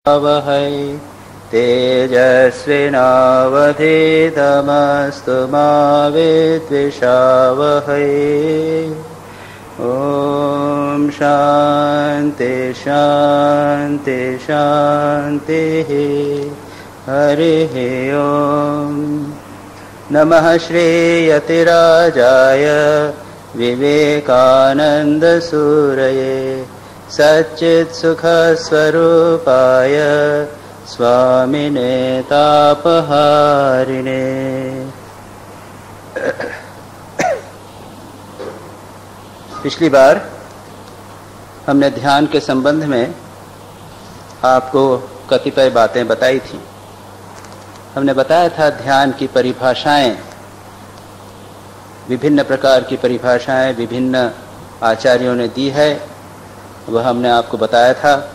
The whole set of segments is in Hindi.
वहै तेजस्विनावधीतमस्तु मा विद्विषावहै। ॐ शान्ति शान्ति शान्तिः। हरिः ॐ। नमः श्रीयतिराजाय विवेकानन्दसूरये सच्चित्सुखस्वरूपाय स्वामिने तापहारिणे। पिछली बार हमने ध्यान के संबंध में आपको कतिपय बातें बताई थी। हमने बताया था ध्यान की परिभाषाएं, विभिन्न प्रकार की परिभाषाएं विभिन्न आचार्यों ने दी है, वह हमने आपको बताया था।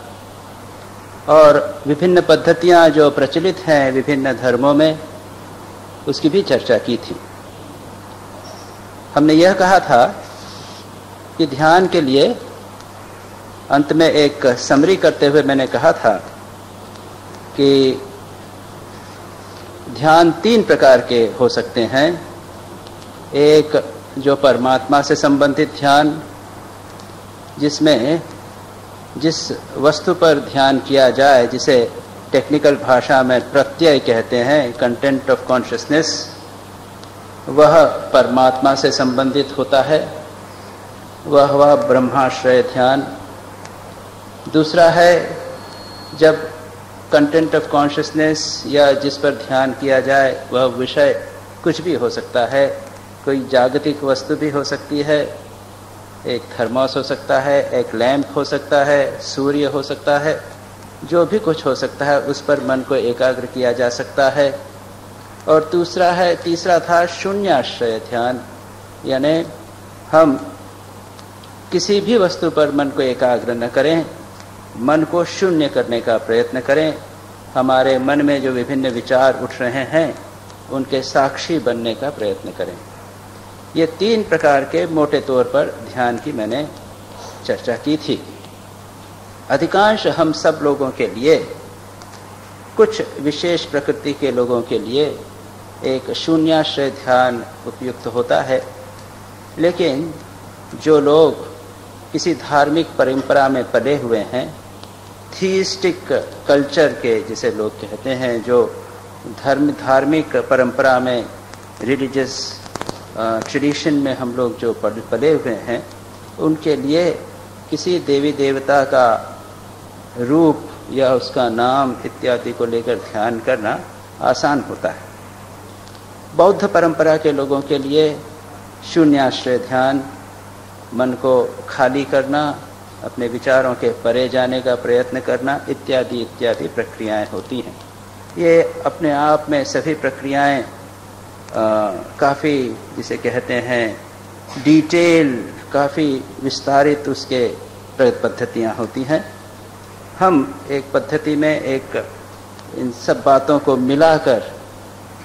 और विभिन्न पद्धतियां जो प्रचलित हैं विभिन्न धर्मों में, उसकी भी चर्चा की थी। हमने यह कहा था कि ध्यान के लिए अंत में एक समरी करते हुए मैंने कहा था कि ध्यान तीन प्रकार के हो सकते हैं। एक जो परमात्मा से संबंधित ध्यान, जिसमें जिस वस्तु पर ध्यान किया जाए, जिसे टेक्निकल भाषा में प्रत्यय कहते हैं, कंटेंट ऑफ कॉन्शियसनेस, वह परमात्मा से संबंधित होता है, वह ब्रह्माश्रय ध्यान। दूसरा है जब कंटेंट ऑफ कॉन्शियसनेस या जिस पर ध्यान किया जाए वह विषय कुछ भी हो सकता है, कोई जागतिक वस्तु भी हो सकती है, एक थर्मोस हो सकता है, एक लैंप हो सकता है, सूर्य हो सकता है, जो भी कुछ हो सकता है उस पर मन को एकाग्र किया जा सकता है। और तीसरा था शून्याश्रय ध्यान, यानी हम किसी भी वस्तु पर मन को एकाग्र न करें, मन को शून्य करने का प्रयत्न करें, हमारे मन में जो विभिन्न विचार उठ रहे हैं उनके साक्षी बनने का प्रयत्न करें। ये तीन प्रकार के मोटे तौर पर ध्यान की मैंने चर्चा की थी। अधिकांश हम सब लोगों के लिए, कुछ विशेष प्रकृति के लोगों के लिए एक शून्याश्रय ध्यान उपयुक्त होता है, लेकिन जो लोग किसी धार्मिक परंपरा में पले हुए हैं, थीइस्टिक कल्चर के जिसे लोग कहते हैं, जो धार्मिक परंपरा में, रिलीजियस ट्रेडिशन में हम लोग जो पले हुए हैं, उनके लिए किसी देवी देवता का रूप या उसका नाम इत्यादि को लेकर ध्यान करना आसान होता है। बौद्ध परंपरा के लोगों के लिए शून्याश्रय ध्यान, मन को खाली करना, अपने विचारों के परे जाने का प्रयत्न करना, इत्यादि इत्यादि प्रक्रियाएं होती हैं। ये अपने आप में सभी प्रक्रियाएं काफ़ी, जिसे कहते हैं डिटेल, काफ़ी विस्तारित उसके पद्धतियाँ होती हैं। हम एक पद्धति में एक इन सब बातों को मिलाकर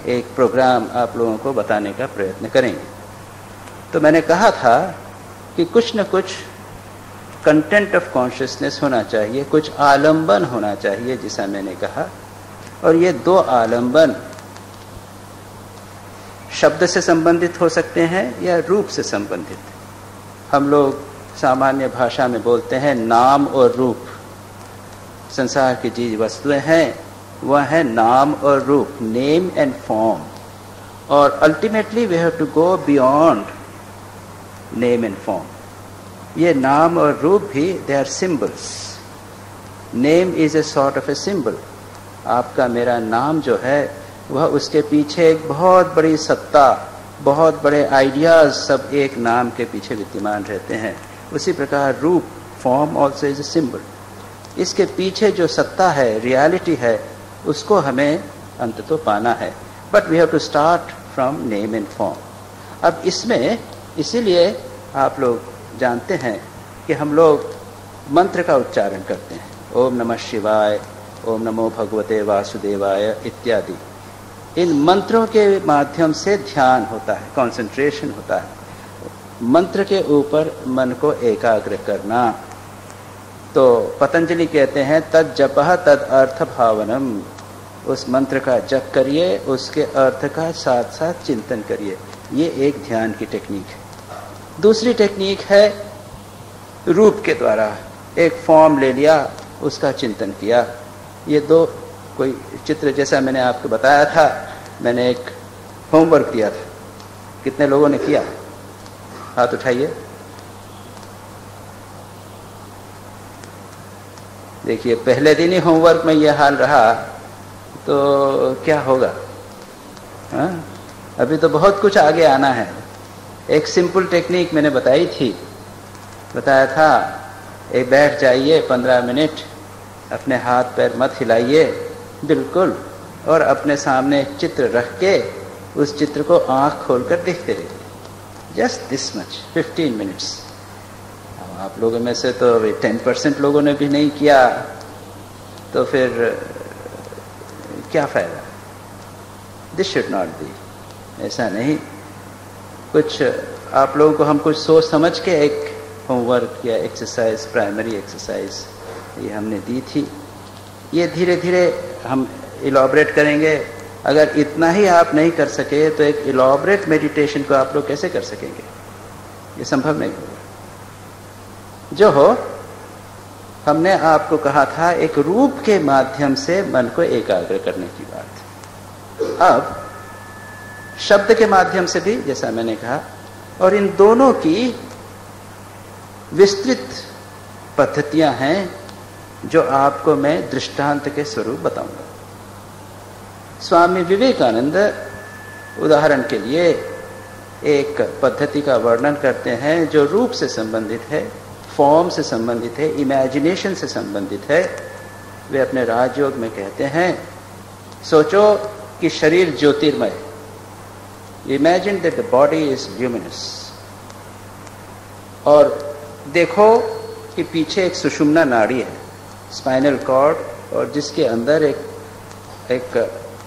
एक प्रोग्राम आप लोगों को बताने का प्रयत्न करेंगे। तो मैंने कहा था कि कुछ न कुछ कंटेंट ऑफ कॉन्शियसनेस होना चाहिए, कुछ आलंबन होना चाहिए, जिसा मैंने कहा। और ये दो आलंबन शब्द से संबंधित हो सकते हैं या रूप से संबंधित। हम लोग सामान्य भाषा में बोलते हैं नाम और रूप। संसार की चीज वस्तुएं हैं, वह है नाम और रूप, नेम एंड फॉर्म। और ultimately we have to go beyond name and form. ये नाम और रूप भी, they are symbols. Name is a sort of a symbol. आपका मेरा नाम जो है वह, उसके पीछे एक बहुत बड़ी सत्ता, बहुत बड़े आइडियाज सब एक नाम के पीछे विद्यमान रहते हैं। उसी प्रकार रूप, form also is a symbol. इसके पीछे जो सत्ता है, रियलिटी है, उसको हमें अंततः पाना है। But we have to start from name and form. अब इसमें इसीलिए आप लोग जानते हैं कि हम लोग मंत्र का उच्चारण करते हैं, ओम नमः शिवाय, ओम नमो भगवते वासुदेवाय इत्यादि। इन मंत्रों के माध्यम से ध्यान होता है, कंसंट्रेशन होता है। मंत्र के ऊपर मन को एकाग्र करना, तो पतंजलि कहते हैं तद जपः तद अर्थ भावनम, उस मंत्र का जप करिए, उसके अर्थ का साथ साथ चिंतन करिए। ये एक ध्यान की टेक्निक है। दूसरी टेक्निक है रूप के द्वारा एक फॉर्म ले लिया, उसका चिंतन किया। ये दो कोई चित्र जैसा मैंने आपको बताया था, मैंने एक होमवर्क दिया था। कितने लोगों ने किया? हाथ उठाइए। देखिए पहले दिन ही होमवर्क में यह हाल रहा तो क्या होगा? हाँ? अभी तो बहुत कुछ आगे आना है। एक सिंपल टेक्निक मैंने बताई थी, बताया था, एक बैठ जाइए 15 मिनट, अपने हाथ पैर मत हिलाइए बिल्कुल, और अपने सामने एक चित्र रख के उस चित्र को आंख खोलकर देखते रहिए। Just this much, 15 minutes. आप लोगों में से तो 10% लोगों ने भी नहीं किया, तो फिर क्या फायदा? This should not be. ऐसा नहीं, कुछ आप लोगों को हम कुछ सोच समझ के एक होमवर्क या एक्सरसाइज, प्राइमरी एक्सरसाइज ये हमने दी थी। ये धीरे धीरे हम इलॉबरेट करेंगे। अगर इतना ही आप नहीं कर सके तो एक इलॉबरेट मेडिटेशन को आप लोग कैसे कर सकेंगे? ये संभव नहीं होगा। जो हो, हमने आपको कहा था एक रूप के माध्यम से मन को एकाग्र करने की बात। अब शब्द के माध्यम से भी, जैसा मैंने कहा, और इन दोनों की विस्तृत पद्धतियां हैं जो आपको मैं दृष्टांत के स्वरूप बताऊंगा। स्वामी विवेकानंद उदाहरण के लिए एक पद्धति का वर्णन करते हैं जो रूप से संबंधित है, फॉर्म से संबंधित है, इमेजिनेशन से संबंधित है। वे अपने राजयोग में कहते हैं, सोचो कि शरीर ज्योतिर्मय, imagine that the body is luminous, और देखो कि पीछे एक सुषुम्ना नाड़ी है, स्पाइनल कॉर्ड, और जिसके अंदर एक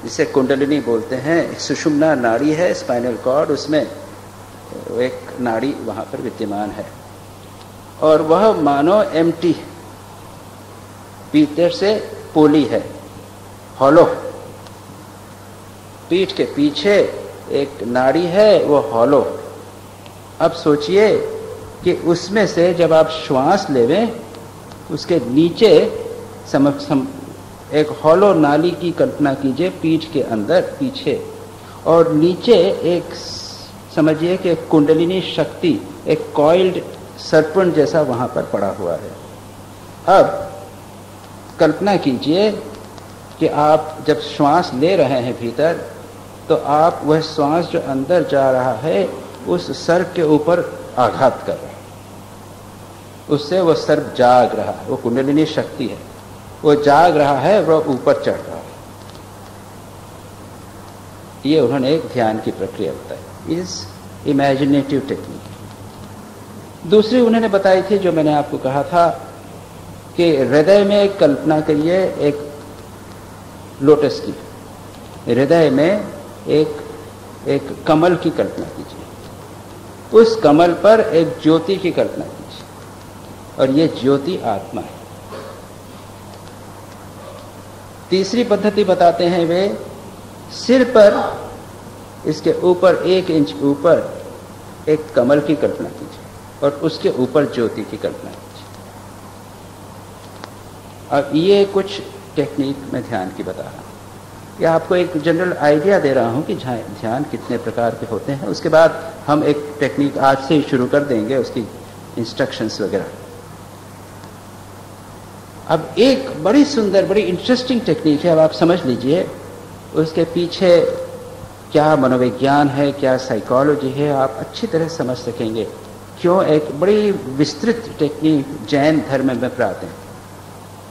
जिसे कुंडलिनी बोलते हैं, एक सुषुम्ना नाड़ी है, स्पाइनल कॉर्ड, उसमें एक नाड़ी वहां पर विद्यमान है, और वह मानो एम्प्टी है, भीतर से पोली है, हॉलो। पीठ के पीछे एक नाड़ी है, वो हॉलो। अब सोचिए कि उसमें से जब आप श्वास लेवें, उसके नीचे एक हॉलो नाली की कल्पना कीजिए, पीठ के अंदर पीछे, और नीचे एक समझिए कि कुंडलिनी शक्ति, एक कॉइल्ड सर्पेंट जैसा वहां पर पड़ा हुआ है। अब कल्पना कीजिए कि आप जब श्वास ले रहे हैं भीतर, तो आप वह श्वास जो अंदर जा रहा है उस सर्प के ऊपर आघात कर रहा है, उससे वो सर्प जाग रहा है, वो कुंडलिनी शक्ति है, वो जाग रहा है, वो ऊपर चढ़ रहा है। ये उन्होंने एक ध्यान की प्रक्रिया बताई, इज इमेजिनेटिव टेक्निक। दूसरी उन्होंने बताई थी, जो मैंने आपको कहा था कि हृदय में एक कल्पना करिए, एक लोटस की, हृदय में एक कमल की कल्पना कीजिए, उस कमल पर एक ज्योति की कल्पना कीजिए, और ये ज्योति आत्मा है। तीसरी पद्धति बताते हैं वे, सिर पर इसके ऊपर 1 इंच ऊपर एक कमल की कल्पना कीजिए, और उसके ऊपर ज्योति की कल्पना कीजिए। अब ये कुछ टेक्निक मैं ध्यान की बता रहा हूं, या आपको एक जनरल आइडिया दे रहा हूं कि ध्यान कितने प्रकार के होते हैं। उसके बाद हम एक टेक्निक आज से ही शुरू कर देंगे, उसकी इंस्ट्रक्शंस वगैरह। अब एक बड़ी सुंदर, बड़ी इंटरेस्टिंग टेक्निक है, अब आप समझ लीजिए उसके पीछे क्या मनोविज्ञान है, क्या साइकोलॉजी है, आप अच्छी तरह समझ सकेंगे क्यों एक बड़ी विस्तृत टेक्निक जैन धर्म में प्राप्त है।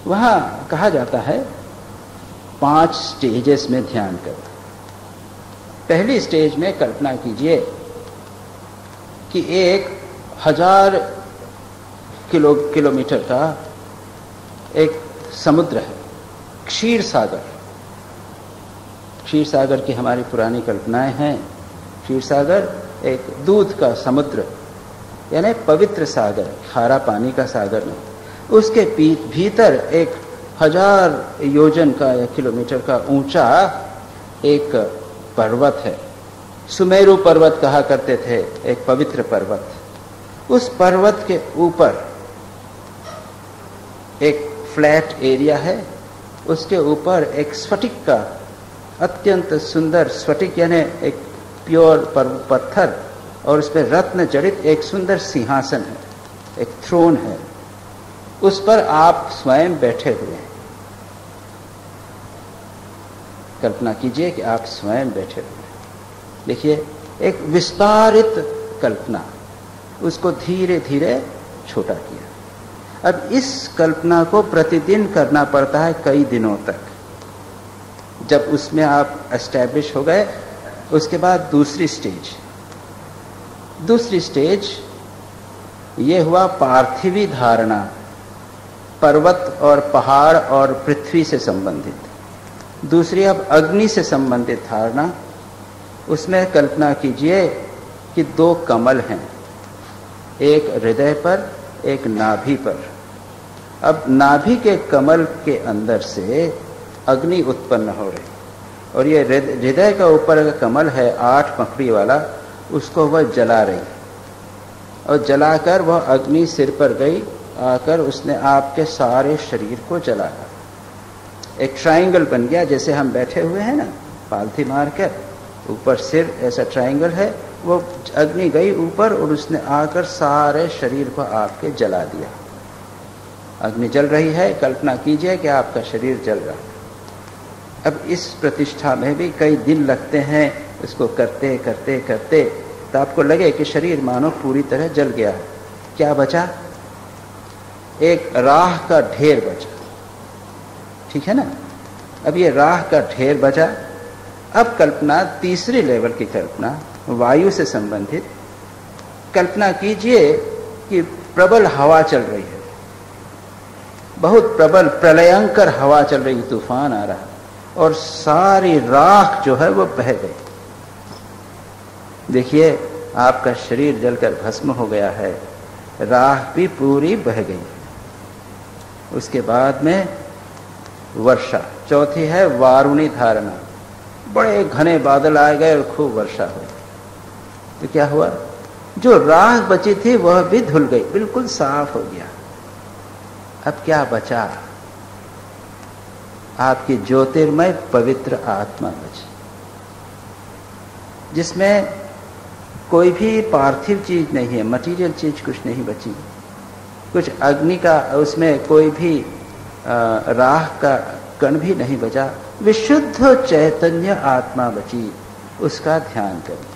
वहां कहा जाता है 5 स्टेजेस में ध्यान करो। पहली स्टेज में कल्पना कीजिए कि 1000 किलोमीटर का एक समुद्र है, क्षीर सागर। क्षीर सागर की हमारी पुरानी कल्पनाएं हैं। क्षीर सागर एक दूध का समुद्र, यानी पवित्र सागर, खारा पानी का सागर नहीं। उसके भीतर एक 1000 योजन का या किलोमीटर का ऊंचा एक पर्वत है। सुमेरु पर्वत कहा करते थे, एक पवित्र पर्वत। उस पर्वत के ऊपर एक फ्लैट एरिया है, उसके ऊपर एक स्फटिक का अत्यंत सुंदर स्फटिक यानी एक प्योर पत्थर और उस पर रत्न जड़ित एक सुंदर सिंहासन है, एक थ्रोन है। उस पर आप स्वयं बैठे हुए हैं। कल्पना कीजिए कि आप स्वयं बैठे हुए हैं। देखिए, एक विस्तारित कल्पना, उसको धीरे धीरे छोटा किया। अब इस कल्पना को प्रतिदिन करना पड़ता है कई दिनों तक। जब उसमें आप एस्टैब्लिश हो गए, उसके बाद दूसरी स्टेज ये हुआ पार्थिवी धारणा, पर्वत और पहाड़ और पृथ्वी से संबंधित। दूसरी अब अग्नि से संबंधित धारणा। उसमें कल्पना कीजिए कि 2 कमल हैं, एक हृदय पर, एक नाभि पर। अब नाभि के कमल के अंदर से अग्नि उत्पन्न हो रही, और ये हृदय का ऊपर का कमल है 8 पंखुड़ी वाला, उसको वह जला रही, और जलाकर वह अग्नि सिर पर गई, आकर उसने आपके सारे शरीर को जलाया। एक ट्रायंगल बन गया, जैसे हम बैठे हुए हैं ना पालथी मार कर, ऊपर सिर ऐसा ट्रायंगल है, वो अग्नि गई ऊपर और उसने आकर सारे शरीर को आपके जला दिया। अग्नि जल रही है, कल्पना कीजिए कि आपका शरीर जल रहा है। अब इस प्रतिष्ठा में भी कई दिन लगते हैं, इसको करते करते करते, तो आपको लगे कि शरीर मानो पूरी तरह जल गया है। क्या बचा? एक राख का ढेर बचा, ठीक है ना। अब ये राख का ढेर बचा। अब कल्पना, तीसरी लेवल की कल्पना, वायु से संबंधित। कल्पना कीजिए कि प्रबल हवा चल रही है, बहुत प्रबल प्रलयंकर हवा चल रही, तूफान आ रहा है, और सारी राख जो है वो बह गई। देखिए, आपका शरीर जलकर भस्म हो गया है, राख भी पूरी बह गई। उसके बाद में वर्षा। चौथी है वारुणी धारणा। बड़े घने बादल आ गए और खूब वर्षा हुई। तो क्या हुआ? जो राख बची थी वह भी धुल गई, बिल्कुल साफ हो गया। अब क्या बचा? आपकी ज्योतिर्मय पवित्र आत्मा बची, जिसमें कोई भी पार्थिव चीज नहीं है, मटीरियल चीज कुछ नहीं बची। कुछ अग्नि का, उसमें कोई भी राख का कण भी नहीं बचा। विशुद्ध चैतन्य आत्मा बची, उसका ध्यान करिए।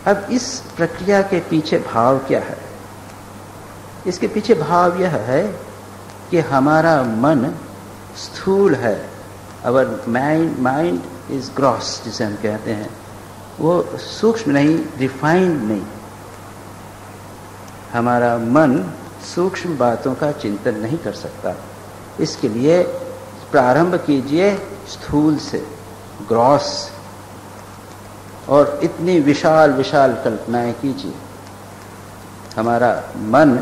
अब इस प्रक्रिया के पीछे भाव क्या है? इसके पीछे भाव यह है कि हमारा मन स्थूल है। अवर माइंड इज ग्रॉस, जिसे हम कहते हैं, वो सूक्ष्म नहीं, रिफाइंड नहीं। हमारा मन सूक्ष्म बातों का चिंतन नहीं कर सकता। इसके लिए प्रारंभ कीजिए स्थूल से, ग्रॉस, और इतनी विशाल विशाल कल्पनाएं कीजिए। हमारा मन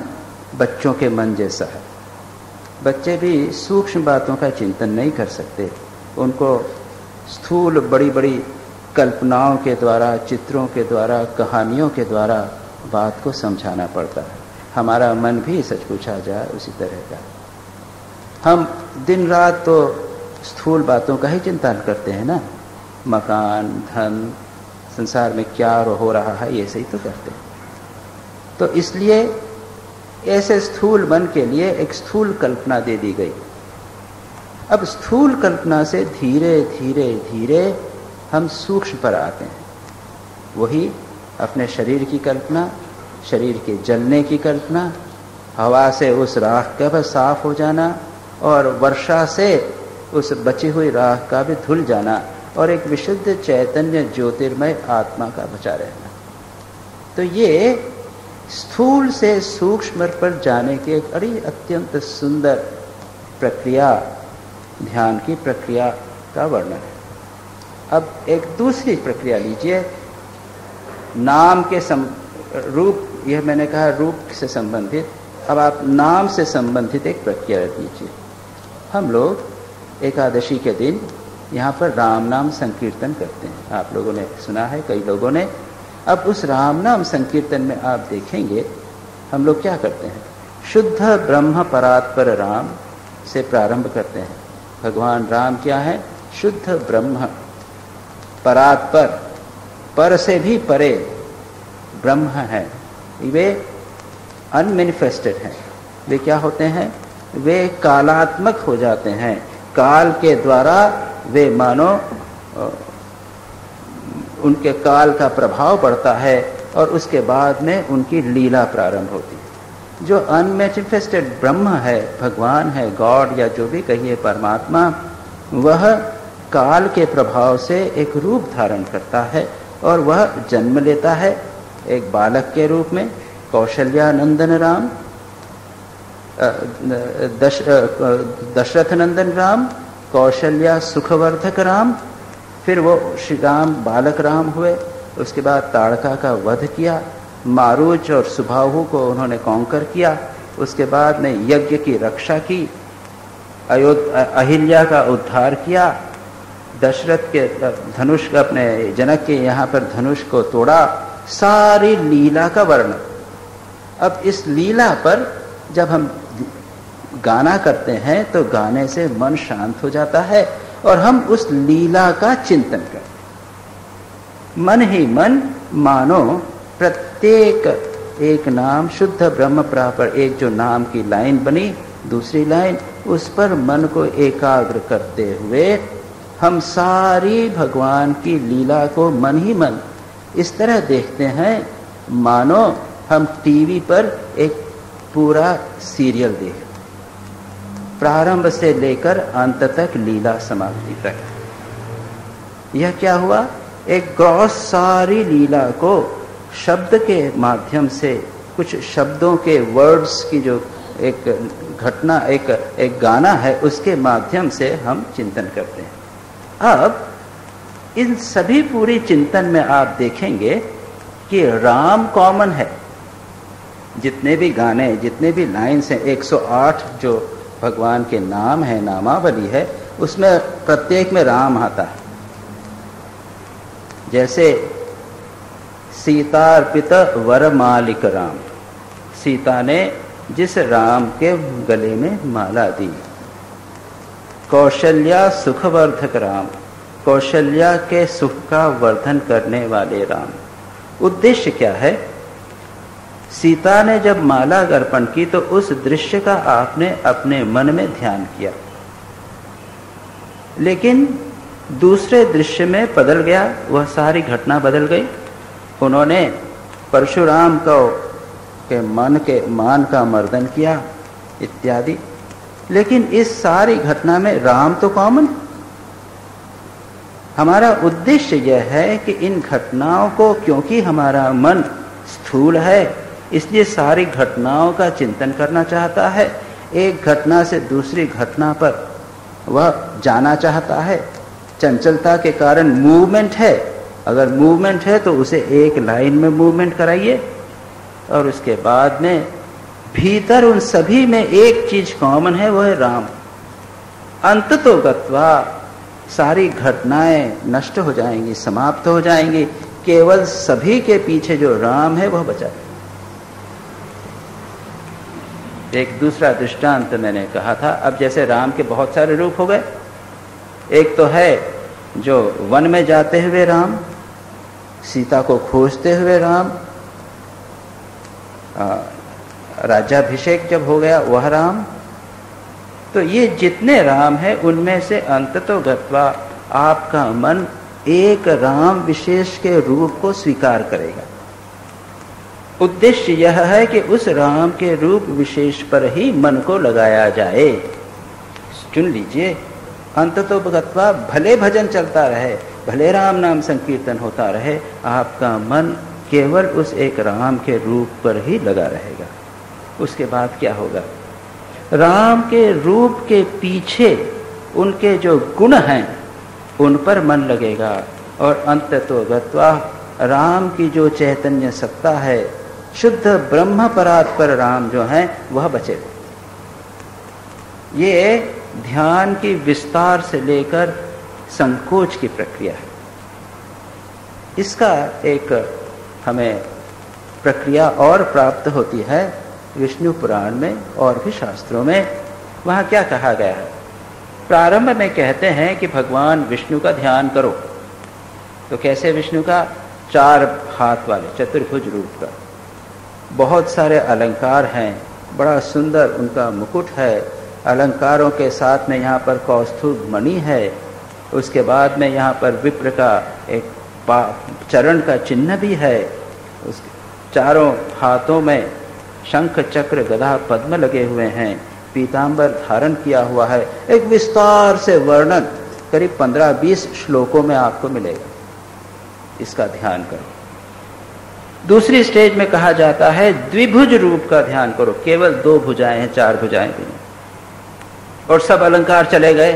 बच्चों के मन जैसा है। बच्चे भी सूक्ष्म बातों का चिंतन नहीं कर सकते, उनको स्थूल बड़ी बड़ी कल्पनाओं के द्वारा, चित्रों के द्वारा, कहानियों के द्वारा बात को समझाना पड़ता है। हमारा मन भी, सच पूछा जाए, उसी तरह का। हम दिन रात तो स्थूल बातों का ही चिंतन करते हैं ना, मकान, धन, संसार में क्या हो रहा है, ये सही तो करते हैं। तो इसलिए ऐसे स्थूल मन के लिए एक स्थूल कल्पना दे दी गई। अब स्थूल कल्पना से धीरे धीरे धीरे हम सूक्ष्म पर आते हैं। वही अपने शरीर की कल्पना, शरीर के जलने की कल्पना, हवा से उस राख का भी साफ हो जाना, और वर्षा से उस बची हुई राख का भी धुल जाना, और एक विशुद्ध चैतन्य ज्योतिर्मय आत्मा का बचा रहना। तो ये स्थूल से सूक्ष्म पर जाने की एक बड़ी अत्यंत सुंदर प्रक्रिया, ध्यान की प्रक्रिया का वर्णन है। अब एक दूसरी प्रक्रिया लीजिए, नाम के रूप, यह मैंने कहा रूप से संबंधित, अब आप नाम से संबंधित एक प्रक्रिया दीजिए। हम लोग एकादशी के दिन यहाँ पर राम नाम संकीर्तन करते हैं, आप लोगों ने सुना है, कई लोगों ने। अब उस राम नाम संकीर्तन में आप देखेंगे हम लोग क्या करते हैं, शुद्ध ब्रह्म परात्पर राम से प्रारंभ करते हैं। भगवान राम क्या है, शुद्ध ब्रह्म परात्पर, पर से भी परे ब्रह्म है। वे अनमैनिफेस्टेड हैं। वे क्या होते हैं, वे कालात्मक हो जाते हैं। काल के द्वारा वे मानो उनके काल का प्रभाव पड़ता है और उसके बाद में उनकी लीला प्रारंभ होती है। जो अनमैनिफेस्टेड ब्रह्म है, भगवान है, गॉड या जो भी कहिए परमात्मा, वह काल के प्रभाव से एक रूप धारण करता है और वह जन्म लेता है एक बालक के रूप में। कौशल्या नंदन राम, दशरथ नंदन राम, कौशल्या सुखवर्धक राम, फिर वो श्री राम बालक राम हुए। उसके बाद ताड़का का वध किया, मारुच और सुबाहु को उन्होंने कॉन्कर किया। उसके बाद में यज्ञ की रक्षा की, अहिल्या का उद्धार किया, दशरथ के धनुष का, अपने जनक के यहाँ पर धनुष को तोड़ा। सारी लीला का वर्णन। अब इस लीला पर जब हम गाना करते हैं तो गाने से मन शांत हो जाता है और हम उस लीला का चिंतन करते। मन ही मन मानो प्रत्येक एक नाम शुद्ध ब्रह्म प्रापर, एक जो नाम की लाइन बनी, दूसरी लाइन, उस पर मन को एकाग्र करते हुए हम सारी भगवान की लीला को मन ही मन इस तरह देखते हैं मानो हम टीवी पर एक पूरा सीरियल देख, प्रारंभ से लेकर अंत तक लीला समाप्ति तक। यह क्या हुआ, एक ग्रॉस सारी लीला को शब्द के माध्यम से, कुछ शब्दों के वर्ड्स की जो एक घटना, एक गाना है, उसके माध्यम से हम चिंतन करते हैं। अब इन सभी पूरी चिंतन में आप देखेंगे कि राम कॉमन है। जितने भी गाने, जितने भी लाइन्स हैं, 108 जो भगवान के नाम है, नामावली है, उसमें प्रत्येक में राम आता है। जैसे सीतार्पित वरमालिक राम, सीता ने जिस राम के गले में माला दी। कौशल्या सुखवर्धक राम, कौशल्या के सुख का वर्धन करने वाले राम। उद्देश्य क्या है, सीता ने जब माला अर्पण की तो उस दृश्य का आपने अपने मन में ध्यान किया, लेकिन दूसरे दृश्य में बदल गया, वह सारी घटना बदल गई। उन्होंने परशुराम को के मान का मर्दन किया इत्यादि, लेकिन इस सारी घटना में राम तो कॉमन। हमारा उद्देश्य यह है कि इन घटनाओं को, क्योंकि हमारा मन स्थूल है, इसलिए सारी घटनाओं का चिंतन करना चाहता है। एक घटना से दूसरी घटना पर वह जाना चाहता है। चंचलता के कारण मूवमेंट है, अगर मूवमेंट है तो उसे एक लाइन में मूवमेंट कराइए, और उसके बाद में भीतर उन सभी में एक चीज कॉमन है, वह है राम। अंततो गत्वा सारी घटनाएं नष्ट हो जाएंगी, समाप्त हो जाएंगी, केवल सभी के पीछे जो राम है वह बचा। एक दूसरा दृष्टांत मैंने कहा था। अब जैसे राम के बहुत सारे रूप हो गए, एक तो है जो वन में जाते हुए राम, सीता को खोजते हुए राम, राज्याभिषेक जब हो गया वह राम। तो ये जितने राम है उनमें से अंततो गत्वा आपका मन एक राम विशेष के रूप को स्वीकार करेगा। उद्देश्य यह है कि उस राम के रूप विशेष पर ही मन को लगाया जाए। चुन लीजिए, अंततो गत्वा भले भजन चलता रहे, भले राम नाम संकीर्तन होता रहे, आपका मन केवल उस एक राम के रूप पर ही लगा रहेगा। उसके बाद क्या होगा, राम के रूप के पीछे उनके जो गुण हैं उन पर मन लगेगा, और अंततो गत्वा राम की जो चैतन्य सत्ता है, शुद्ध ब्रह्म परात्पर राम जो हैं वह बचे। ये ध्यान की विस्तार से लेकर संकोच की प्रक्रिया है। इसका एक हमें प्रक्रिया और प्राप्त होती है विष्णु पुराण में और भी शास्त्रों में। वहाँ क्या कहा गया है? प्रारंभ में कहते हैं कि भगवान विष्णु का ध्यान करो। तो कैसे विष्णु का? 4 हाथ वाले चतुर्भुज रूप का, बहुत सारे अलंकार हैं, बड़ा सुंदर उनका मुकुट है, अलंकारों के साथ में यहाँ पर कौस्तुभ मणि है, उसके बाद में यहाँ पर विप्र का एक चरण का चिन्ह भी है, उसके चारों हाथों में शंख चक्र गदा पद्म लगे हुए हैं, पीतांबर धारण किया हुआ है। एक विस्तार से वर्णन करीब 15-20 श्लोकों में आपको मिलेगा। इसका ध्यान करो। दूसरी स्टेज में कहा जाता है द्विभुज रूप का ध्यान करो। केवल 2 भुजाएं हैं, 4 भुजाएं भी नहीं, और सब अलंकार चले गए,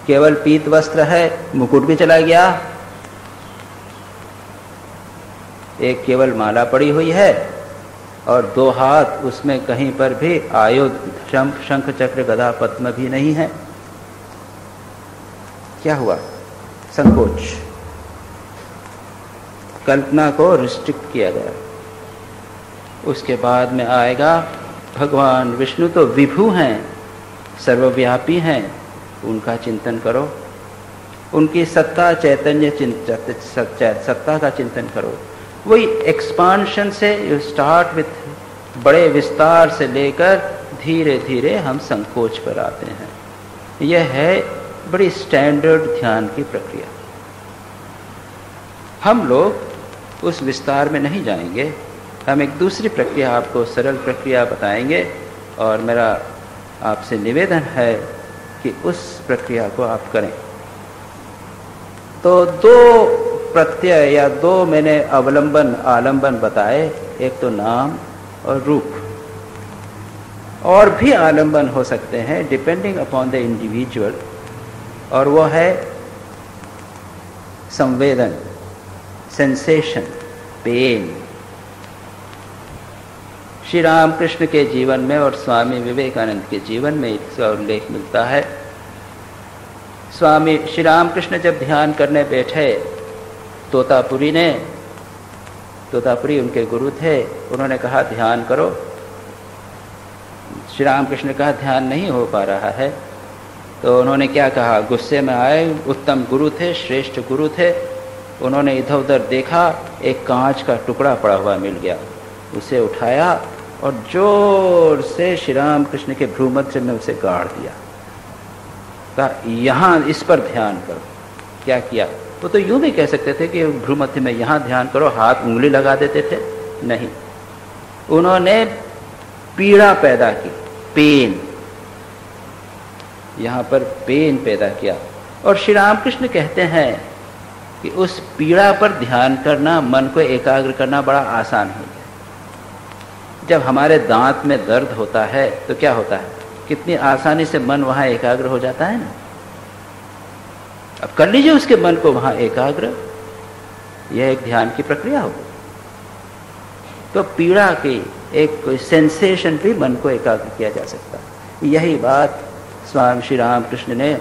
केवल पीत वस्त्र है, मुकुट भी चला गया, एक केवल माला पड़ी हुई है और 2 हाथ, उसमें कहीं पर भी आयुध शंख चक्र गदा पद्म भी नहीं है। क्या हुआ? संकोच, कल्पना को रिस्ट्रिक्ट किया गया। उसके बाद में आएगा भगवान विष्णु तो विभु हैं, सर्वव्यापी हैं, उनका चिंतन करो, उनकी सत्ता चैतन्य सत्ता का चिंतन करो। वही एक्सपांशन से यू स्टार्ट विथ बड़े विस्तार से लेकर धीरे धीरे हम संकोच पर आते हैं। यह है बड़ी स्टैंडर्ड ध्यान की प्रक्रिया। हम लोग उस विस्तार में नहीं जाएंगे, हम एक दूसरी प्रक्रिया आपको सरल प्रक्रिया बताएंगे, और मेरा आपसे निवेदन है कि उस प्रक्रिया को आप करें। तो 2 प्रत्यय या 2 मैंने आलंबन बताए, एक तो नाम और रूप, और भी आलंबन हो सकते हैं डिपेंडिंग अपॉन द इंडिविजुअल, और वो है संवेदन, सेंसेशन, पेन। श्री रामकृष्ण के जीवन में और स्वामी विवेकानंद के जीवन में इसका उल्लेख मिलता है। स्वामी श्री रामकृष्ण जब ध्यान करने बैठे, तोतापुरी उनके गुरु थे, उन्होंने कहा ध्यान करो। श्री रामकृष्ण ने कहा ध्यान नहीं हो पा रहा है। तो उन्होंने क्या कहा? गुस्से में आए, उत्तम गुरु थे, श्रेष्ठ गुरु थे, उन्होंने इधर उधर देखा, एक कांच का टुकड़ा पड़ा हुआ मिल गया, उसे उठाया और जोर से श्री रामकृष्ण के भ्रूमध्य में उसे गाड़ दिया। कहा यहाँ इस पर ध्यान करो। क्या किया? वो तो यूं भी कह सकते थे कि भ्रूमध्य में यहाँ ध्यान करो, हाथ उंगली लगा देते थे। नहीं, उन्होंने पीड़ा पैदा की, पेन, यहाँ पर पेन पैदा किया। और श्री रामकृष्ण कहते हैं कि उस पीड़ा पर ध्यान करना, मन को एकाग्र करना बड़ा आसान हो गया। जब हमारे दांत में दर्द होता है तो क्या होता है? कितनी आसानी से मन वहां एकाग्र हो जाता है ना। अब कर लीजिए उसके मन को वहां एकाग्र, यह एक ध्यान की प्रक्रिया होगी। तो पीड़ा की एक कोई सेंसेशन भी मन को एकाग्र किया जा सकता है। यही बात स्वामी श्री रामकृष्ण ने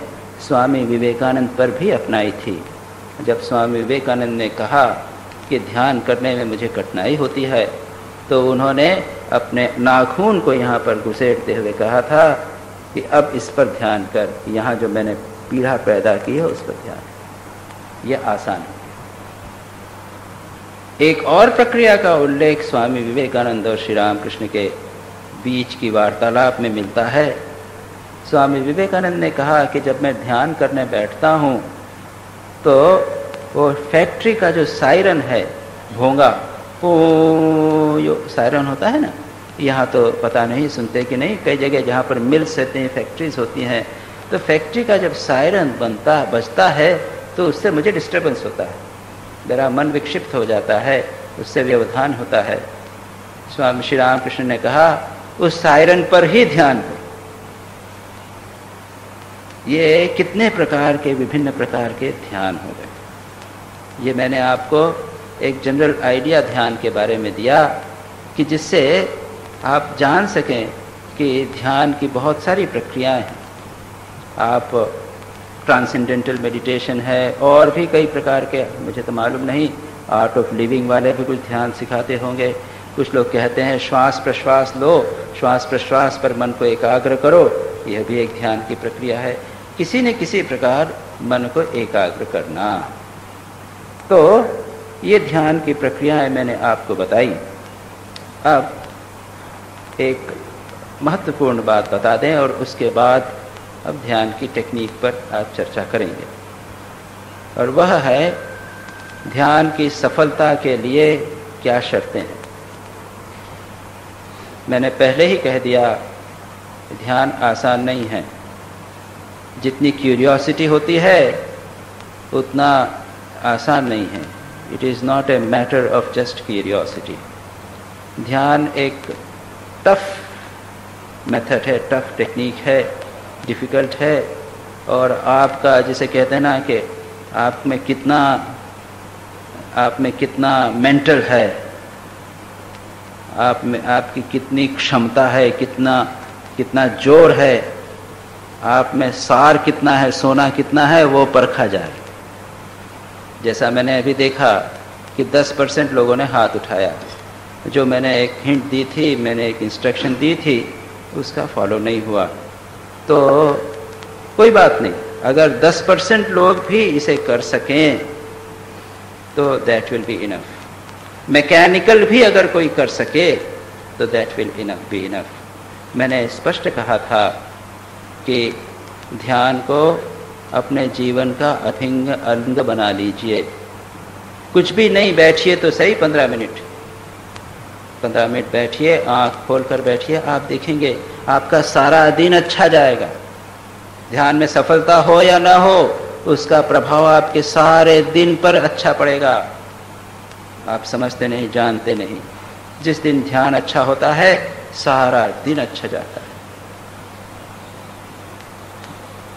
स्वामी विवेकानंद पर भी अपनाई थी। जब स्वामी विवेकानंद ने कहा कि ध्यान करने में मुझे कठिनाई होती है, तो उन्होंने अपने नाखून को यहाँ पर घुसेड़ते हुए कहा था कि अब इस पर ध्यान कर, यहाँ जो मैंने पीड़ा पैदा की है उस पर ध्यान। यह आसान है। एक और प्रक्रिया का उल्लेख स्वामी विवेकानंद और श्री रामकृष्ण के बीच की वार्तालाप में मिलता है। स्वामी विवेकानंद ने कहा कि जब मैं ध्यान करने बैठता हूँ तो वो फैक्ट्री का जो सायरन है, भोंगा, वो जो सायरन होता है ना, यहाँ तो पता नहीं सुनते कि नहीं, कई जगह जहाँ पर मिल्स रहते हैं, फैक्ट्रीज होती हैं, तो फैक्ट्री का जब सायरन बजता है तो उससे मुझे डिस्टर्बेंस होता है, मेरा मन विक्षिप्त हो जाता है, उससे व्यवधान होता है। स्वामी श्री रामकृष्ण ने कहा उस सायरन पर ही ध्यान करो। ये कितने प्रकार के, विभिन्न प्रकार के ध्यान हो गए। ये मैंने आपको एक जनरल आइडिया ध्यान के बारे में दिया कि जिससे आप जान सकें कि ध्यान की बहुत सारी प्रक्रियाएं हैं। आप ट्रांसेंडेंटल मेडिटेशन है और भी कई प्रकार के, मुझे तो मालूम नहीं, आर्ट ऑफ लिविंग वाले भी कुछ ध्यान सिखाते होंगे। कुछ लोग कहते हैं श्वास प्रश्वास लो, श्वास प्रश्वास पर मन को एकाग्र करो, यह भी एक ध्यान की प्रक्रिया है। किसी न किसी प्रकार मन को एकाग्र करना। तो ये ध्यान की प्रक्रियाएं मैंने आपको बताई। अब एक महत्वपूर्ण बात बता दें और उसके बाद अब ध्यान की टेक्निक पर आप चर्चा करेंगे, और वह है ध्यान की सफलता के लिए क्या शर्तें हैं। मैंने पहले ही कह दिया, ध्यान आसान नहीं है। जितनी क्यूरियोसिटी होती है उतना आसान नहीं है। It is not a matter of just curiosity. ध्यान एक टफ मेथड है, टफ टेक्निक है, डिफ़िकल्ट है। और आपका जिसे कहते हैं ना कि आप में कितना मेंटल है, आप में आपकी कितनी क्षमता है, कितना जोर है, आप में सार कितना है, सोना कितना है, वो परखा जाए। जैसा मैंने अभी देखा कि 10% लोगों ने हाथ उठाया। जो मैंने एक हिंट दी थी, मैंने एक इंस्ट्रक्शन दी थी, उसका फॉलो नहीं हुआ। तो कोई बात नहीं, अगर 10% लोग भी इसे कर सकें तो that will be enough. Mechanical भी अगर कोई कर सके तो that will enough be enough. मैंने स्पष्ट कहा था कि ध्यान को अपने जीवन का अभिन्न अंग बना लीजिए। कुछ भी नहीं, बैठिए तो सही 15 मिनट बैठिए, आँख खोलकर बैठिए, आप देखेंगे आपका सारा दिन अच्छा जाएगा। ध्यान में सफलता हो या ना हो, उसका प्रभाव आपके सारे दिन पर अच्छा पड़ेगा। आप समझते नहीं, जानते नहीं। जिस दिन ध्यान अच्छा होता है, सारा दिन अच्छा जाता है।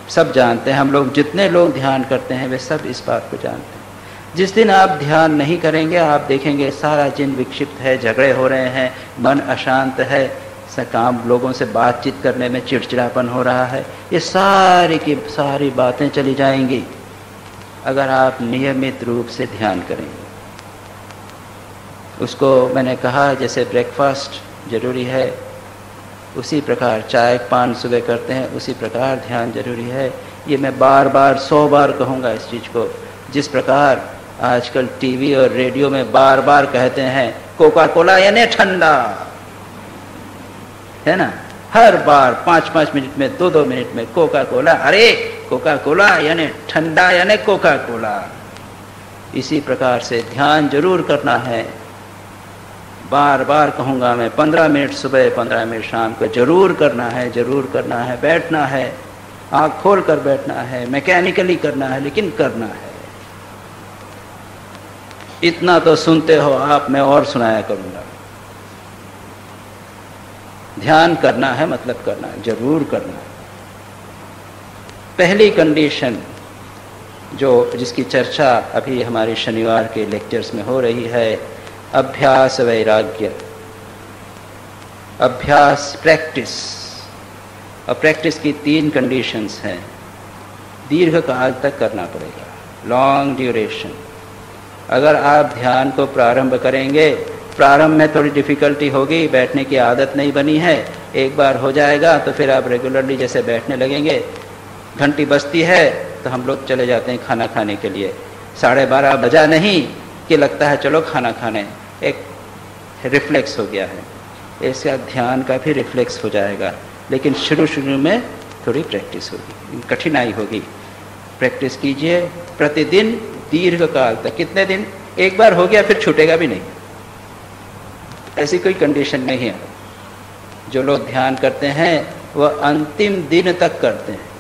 सब जानते हैं, हम लोग जितने लोग ध्यान करते हैं वे सब इस बात को जानते हैं। जिस दिन आप ध्यान नहीं करेंगे, आप देखेंगे सारा दिन विक्षिप्त है, झगड़े हो रहे हैं, मन अशांत है, काम लोगों से बातचीत करने में चिड़चिड़ापन हो रहा है। ये सारी की सारी बातें चली जाएंगी अगर आप नियमित रूप से ध्यान करेंगे। उसको मैंने कहा, जैसे ब्रेकफास्ट जरूरी है, उसी प्रकार चाय पान सुबह करते हैं, उसी प्रकार ध्यान जरूरी है। ये मैं बार बार 100 बार कहूँगा इस चीज़ को। जिस प्रकार आजकल टीवी और रेडियो में बार बार कहते हैं कोका कोला यानी ठंडा, है ना, हर बार 5-5 मिनट में, 2-2 मिनट में कोका कोला, अरे कोका कोला यानी ठंडा यानी कोका कोला। इसी प्रकार से ध्यान जरूर करना है। बार बार कहूँगा मैं, 15 मिनट सुबह, 15 मिनट शाम को जरूर करना है, जरूर करना है। बैठना है, आँख खोल कर बैठना है, मैकेनिकली करना है, लेकिन करना है। इतना तो सुनते हो आप, मैं और सुनाया करूँगा। ध्यान करना है मतलब करना है, जरूर करना है। पहली कंडीशन जिसकी चर्चा अभी हमारे शनिवार के लेक्चर्स में हो रही है, अभ्यास वैराग्य। अभ्यास प्रैक्टिस, और प्रैक्टिस की 3 कंडीशंस हैं। दीर्घ काल तक करना पड़ेगा, लॉन्ग ड्यूरेशन। अगर आप ध्यान को प्रारंभ करेंगे, प्रारंभ में थोड़ी डिफ़िकल्टी होगी, बैठने की आदत नहीं बनी है, एक बार हो जाएगा तो फिर आप रेगुलरली जैसे बैठने लगेंगे। घंटी बजती है तो हम लोग चले जाते हैं खाना खाने के लिए, 12:30 बजा नहीं कि लगता है चलो खाना खाने, एक रिफ्लेक्स हो गया है। इसका ध्यान का भी रिफ्लेक्स हो जाएगा, लेकिन शुरू में थोड़ी प्रैक्टिस होगी, कठिनाई होगी। प्रैक्टिस कीजिए प्रतिदिन, दीर्घ काल तक। कितने दिन? एक बार हो गया फिर छूटेगा भी नहीं, ऐसी कोई कंडीशन नहीं है। जो लोग ध्यान करते हैं वह अंतिम दिन तक करते हैं,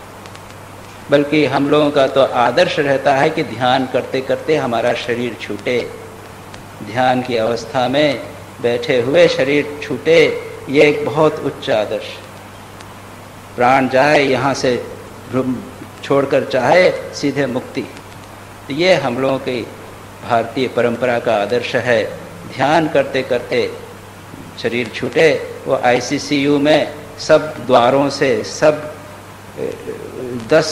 बल्कि हम लोगों का तो आदर्श रहता है कि ध्यान करते करते हमारा शरीर छूटे। ध्यान की अवस्था में बैठे हुए शरीर छूटे, ये एक बहुत उच्च आदर्श। प्राण जाए यहाँ से, छोड़कर चाहे सीधे मुक्ति। तो ये हम लोगों की भारतीय परंपरा का आदर्श है। ध्यान करते करते शरीर छूटे, वो ICCU में सब द्वारों से सब 10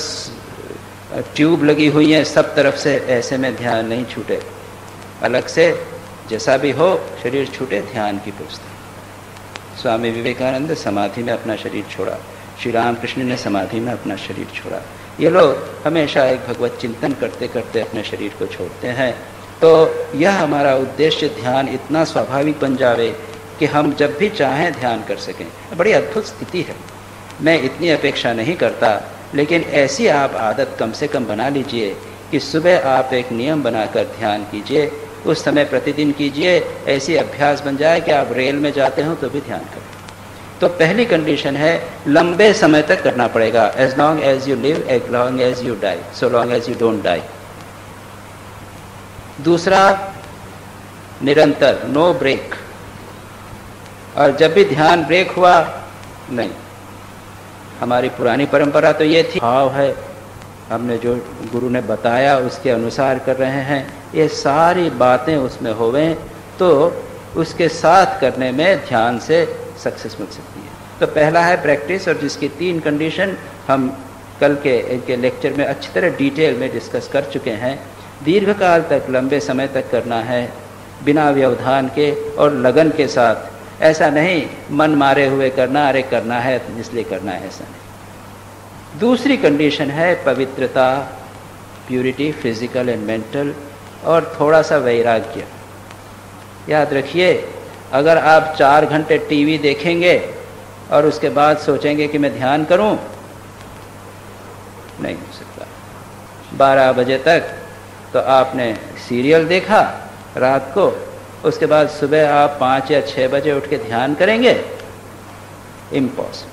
ट्यूब लगी हुई हैं सब तरफ से, ऐसे में ध्यान नहीं छूटे। अलग से जैसा भी हो शरीर छूटे, ध्यान की पुस्तक। स्वामी विवेकानंद समाधि में अपना शरीर छोड़ा, श्री रामकृष्ण ने समाधि में अपना शरीर छोड़ा। ये लोग हमेशा एक भगवत चिंतन करते करते अपने शरीर को छोड़ते हैं। तो यह हमारा उद्देश्य, ध्यान इतना स्वाभाविक बन जावे कि हम जब भी चाहें ध्यान कर सकें। बड़ी अद्भुत स्थिति है। मैं इतनी अपेक्षा नहीं करता, लेकिन ऐसी आप आदत कम से कम बना लीजिए कि सुबह आप एक नियम बनाकर ध्यान कीजिए, उस समय प्रतिदिन कीजिए। ऐसी अभ्यास बन जाए कि आप रेल में जाते हो तो भी ध्यान करें। तो पहली कंडीशन है लंबे समय तक करना पड़ेगा। As long as you live, as long as you die, so long as you don't die. दूसरा, निरंतर, नो ब्रेक। और जब भी ध्यान ब्रेक हुआ, नहीं। हमारी पुरानी परंपरा तो ये थी, भाव है, हमने जो गुरु ने बताया उसके अनुसार कर रहे हैं, ये सारी बातें उसमें होवें तो उसके साथ करने में ध्यान से सक्सेस मिल सकती है। तो पहला है प्रैक्टिस, और जिसकी 3 कंडीशन हम कल के इनके लेक्चर में अच्छी तरह डिटेल में डिस्कस कर चुके हैं। दीर्घ काल तक, लंबे समय तक करना है, बिना व्यवधान के और लगन के साथ। ऐसा नहीं मन मारे हुए करना, अरे करना है इसलिए करना है, ऐसा नहीं। दूसरी कंडीशन है पवित्रता, प्यूरिटी, फिजिकल एंड मेंटल, और थोड़ा सा वैराग्य। याद रखिए, अगर आप 4 घंटे टीवी देखेंगे और उसके बाद सोचेंगे कि मैं ध्यान करूं, नहीं हो सकता। 12 बजे तक तो आपने सीरियल देखा रात को, उसके बाद सुबह आप 5 या 6 बजे उठ के ध्यान करेंगे, इम्पॉसिबल।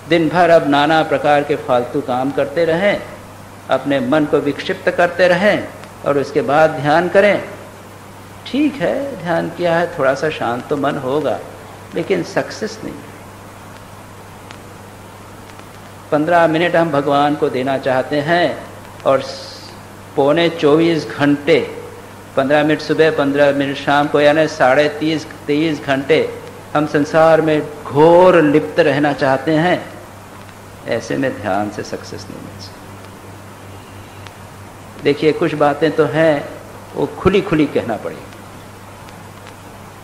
दिन भर अब नाना प्रकार के फालतू काम करते रहें, अपने मन को विक्षिप्त करते रहें और उसके बाद ध्यान करें। ठीक है, ध्यान किया है, थोड़ा सा शांत तो मन होगा, लेकिन सक्सेस नहीं। 15 मिनट हम भगवान को देना चाहते हैं और पौने 24 घंटे, 15 मिनट सुबह 15 मिनट शाम को, यानी 23.5 घंटे हम संसार में घोर लिप्त रहना चाहते हैं। ऐसे में ध्यान से सक्सेस नहीं मिल सकती। देखिए, कुछ बातें तो हैं वो खुली खुली कहना पड़ेगी,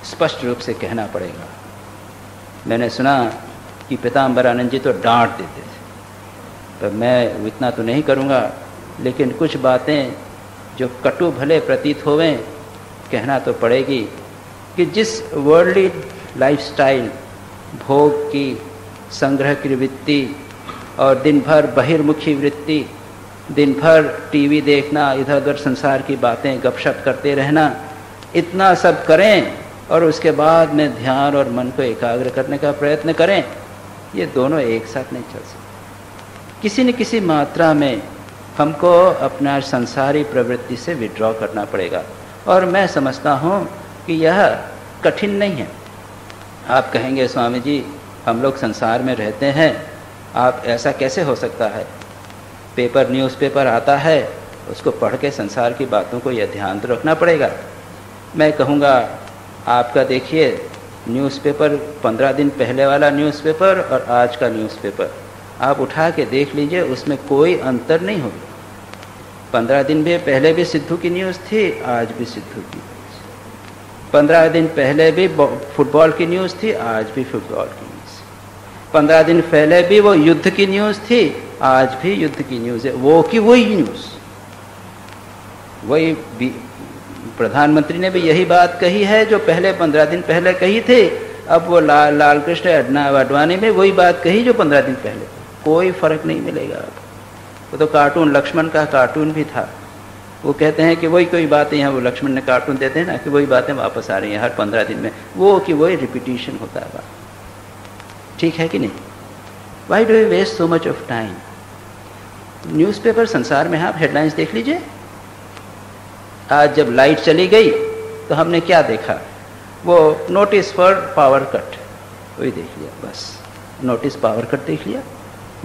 स्पष्ट रूप से कहना पड़ेगा। मैंने सुना कि पीताम्बरानंद जी तो डांट देते थे, तो मैं इतना तो नहीं करूँगा, लेकिन कुछ बातें जो कटु भले प्रतीत होवें, कहना तो पड़ेगी कि जिस वर्ल्डली लाइफस्टाइल, भोग की, संग्रह की वृत्ति और दिन भर बहिर्मुखी वृत्ति, दिन भर टीवी देखना, इधर उधर संसार की बातें गपशप करते रहना, इतना सब करें और उसके बाद में ध्यान और मन को एकाग्र करने का प्रयत्न करें, ये दोनों एक साथ नहीं चल सकते। किसी न किसी मात्रा में हमको अपना संसारी प्रवृत्ति से विड्रॉ करना पड़ेगा। और मैं समझता हूँ कि यह कठिन नहीं है। आप कहेंगे, स्वामी जी हम लोग संसार में रहते हैं, आप ऐसा कैसे हो सकता है? पेपर, न्यूज़पेपर आता है, उसको पढ़ के संसार की बातों को यह ध्यान तो रखना पड़ेगा। मैं कहूँगा, आपका देखिए न्यूज़पेपर, 15 दिन पहले वाला न्यूज़पेपर और आज का न्यूज़पेपर आप उठा के देख लीजिए, उसमें कोई अंतर नहीं होगा। 15 दिन भी पहले भी सिद्धू की न्यूज़ थी, आज भी सिद्धू की। 15 दिन पहले भी फुटबॉल की न्यूज़ थी, आज भी फुटबॉल की न्यूज़। 15 दिन पहले भी वो युद्ध की न्यूज़ थी, आज भी युद्ध की न्यूज़ है। वो की वही न्यूज़, वही प्रधानमंत्री ने भी यही बात कही है जो पहले 15 दिन पहले कही थी। अब वो लाल कृष्ण अडवाणी में वही बात कही जो 15 दिन पहले। कोई फर्क नहीं मिलेगा। वो तो कार्टून, लक्ष्मण का कार्टून भी था। वो कहते हैं कि वही कोई बातें यहाँ, वो लक्ष्मण ने कार्टून देते हैं ना, कि वही बातें वापस आ रही हैं हर 15 दिन में, वो कि वही रिपीटिशन होता है बात। ठीक है कि नहीं? Why do you waste so much of time? Newspaper संसार में आप हेडलाइंस देख लीजिए। आज जब लाइट चली गई तो हमने क्या देखा? वो नोटिस फॉर पावर कट, वही देख लिया बस। नोटिस पावर कट देख लिया।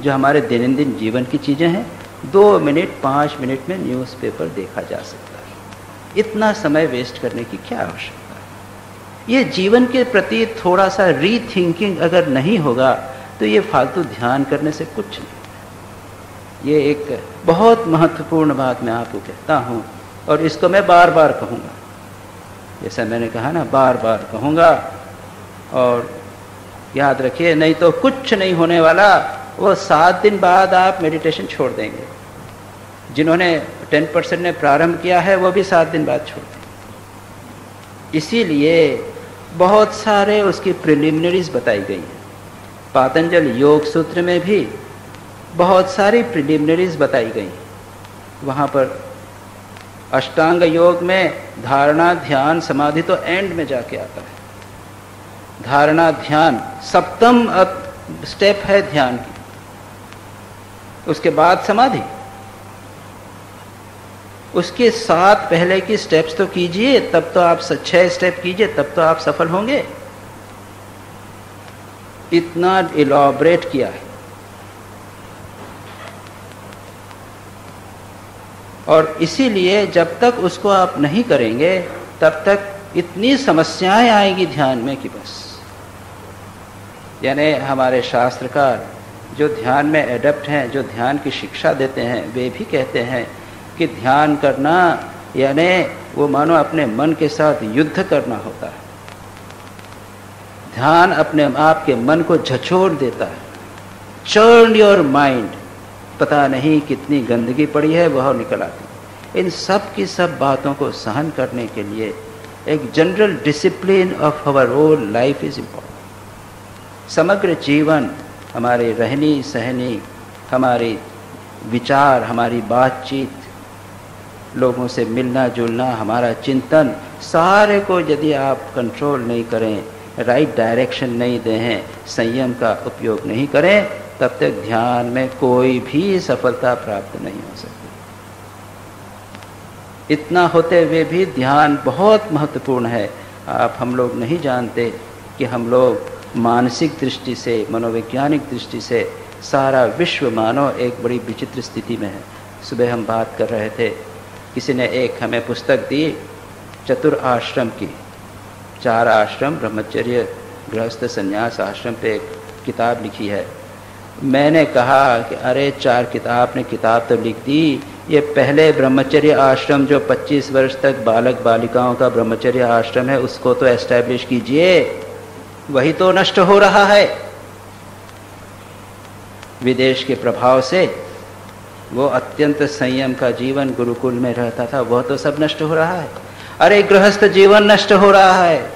जो हमारे दैनंदिन जीवन की चीज़ें हैं 2 मिनट 5 मिनट में न्यूज़पेपर देखा जा सकता है। इतना समय वेस्ट करने की क्या आवश्यकता है? ये जीवन के प्रति थोड़ा सा रीथिंकिंग अगर नहीं होगा तो ये फालतू ध्यान करने से कुछ नहीं। ये एक बहुत महत्वपूर्ण बात मैं आपको कहता हूँ और इसको मैं बार बार कहूँगा, जैसा मैंने कहा ना, बार बार कहूँगा। और याद रखिए, नहीं तो कुछ नहीं होने वाला। वो 7 दिन बाद आप मेडिटेशन छोड़ देंगे। जिन्होंने 10% ने प्रारंभ किया है वो भी 7 दिन बाद छोड़ देंगे। इसीलिए बहुत सारे उसकी प्रिलिमिनरीज बताई गई हैं। पातंजल योग सूत्र में भी बहुत सारी प्रिलिमिनरीज बताई गई। वहाँ पर अष्टांग योग में धारणा ध्यान समाधि तो एंड में जाके आता है। धारणा ध्यान 7th स्टेप है ध्यान की, उसके बाद समाधि। उसके 7 पहले की स्टेप्स तो कीजिए, तब तो आप 6 स्टेप कीजिए, तब तो आप सफल होंगे। इतना इलॉबरेट किया है। और इसीलिए जब तक उसको आप नहीं करेंगे तब तक इतनी समस्याएं आएंगी ध्यान में कि बस। यानी हमारे शास्त्रकार जो ध्यान में एडप्ट हैं, जो ध्यान की शिक्षा देते हैं, वे भी कहते हैं कि ध्यान करना यानी वो मानो अपने मन के साथ युद्ध करना होता है। ध्यान अपने आप के मन को झचोड़ देता है। Churn your mind. पता नहीं कितनी गंदगी पड़ी है वह निकल आती। इन सब की सब बातों को सहन करने के लिए एक general discipline of our own life is important. समग्र जीवन, हमारी रहनी सहनी, हमारी विचार, हमारी बातचीत, लोगों से मिलना जुलना, हमारा चिंतन, सारे को यदि आप कंट्रोल नहीं करें, राइट डायरेक्शन नहीं दें, संयम का उपयोग नहीं करें, तब तक ध्यान में कोई भी सफलता प्राप्त नहीं हो सकती। इतना होते हुए भी ध्यान बहुत महत्वपूर्ण है। हम लोग नहीं जानते कि हम लोग मानसिक दृष्टि से, मनोवैज्ञानिक दृष्टि से सारा विश्व मानो एक बड़ी विचित्र स्थिति में है। सुबह हम बात कर रहे थे, किसी ने एक हमें पुस्तक दी चतुर आश्रम की, 4 आश्रम, ब्रह्मचर्य, गृहस्थ, संन्यास आश्रम पे एक किताब लिखी है। मैंने कहा कि अरे 4 किताब ने किताब तो लिख दी, ये पहले ब्रह्मचर्य आश्रम जो 25 वर्ष तक बालक बालिकाओं का ब्रह्मचर्य आश्रम है उसको तो एस्टैब्लिश कीजिए, वही तो नष्ट हो रहा है विदेश के प्रभाव से। वो अत्यंत संयम का जीवन गुरुकुल में रहता था, वह तो सब नष्ट हो रहा है। अरे गृहस्थ जीवन नष्ट हो रहा है।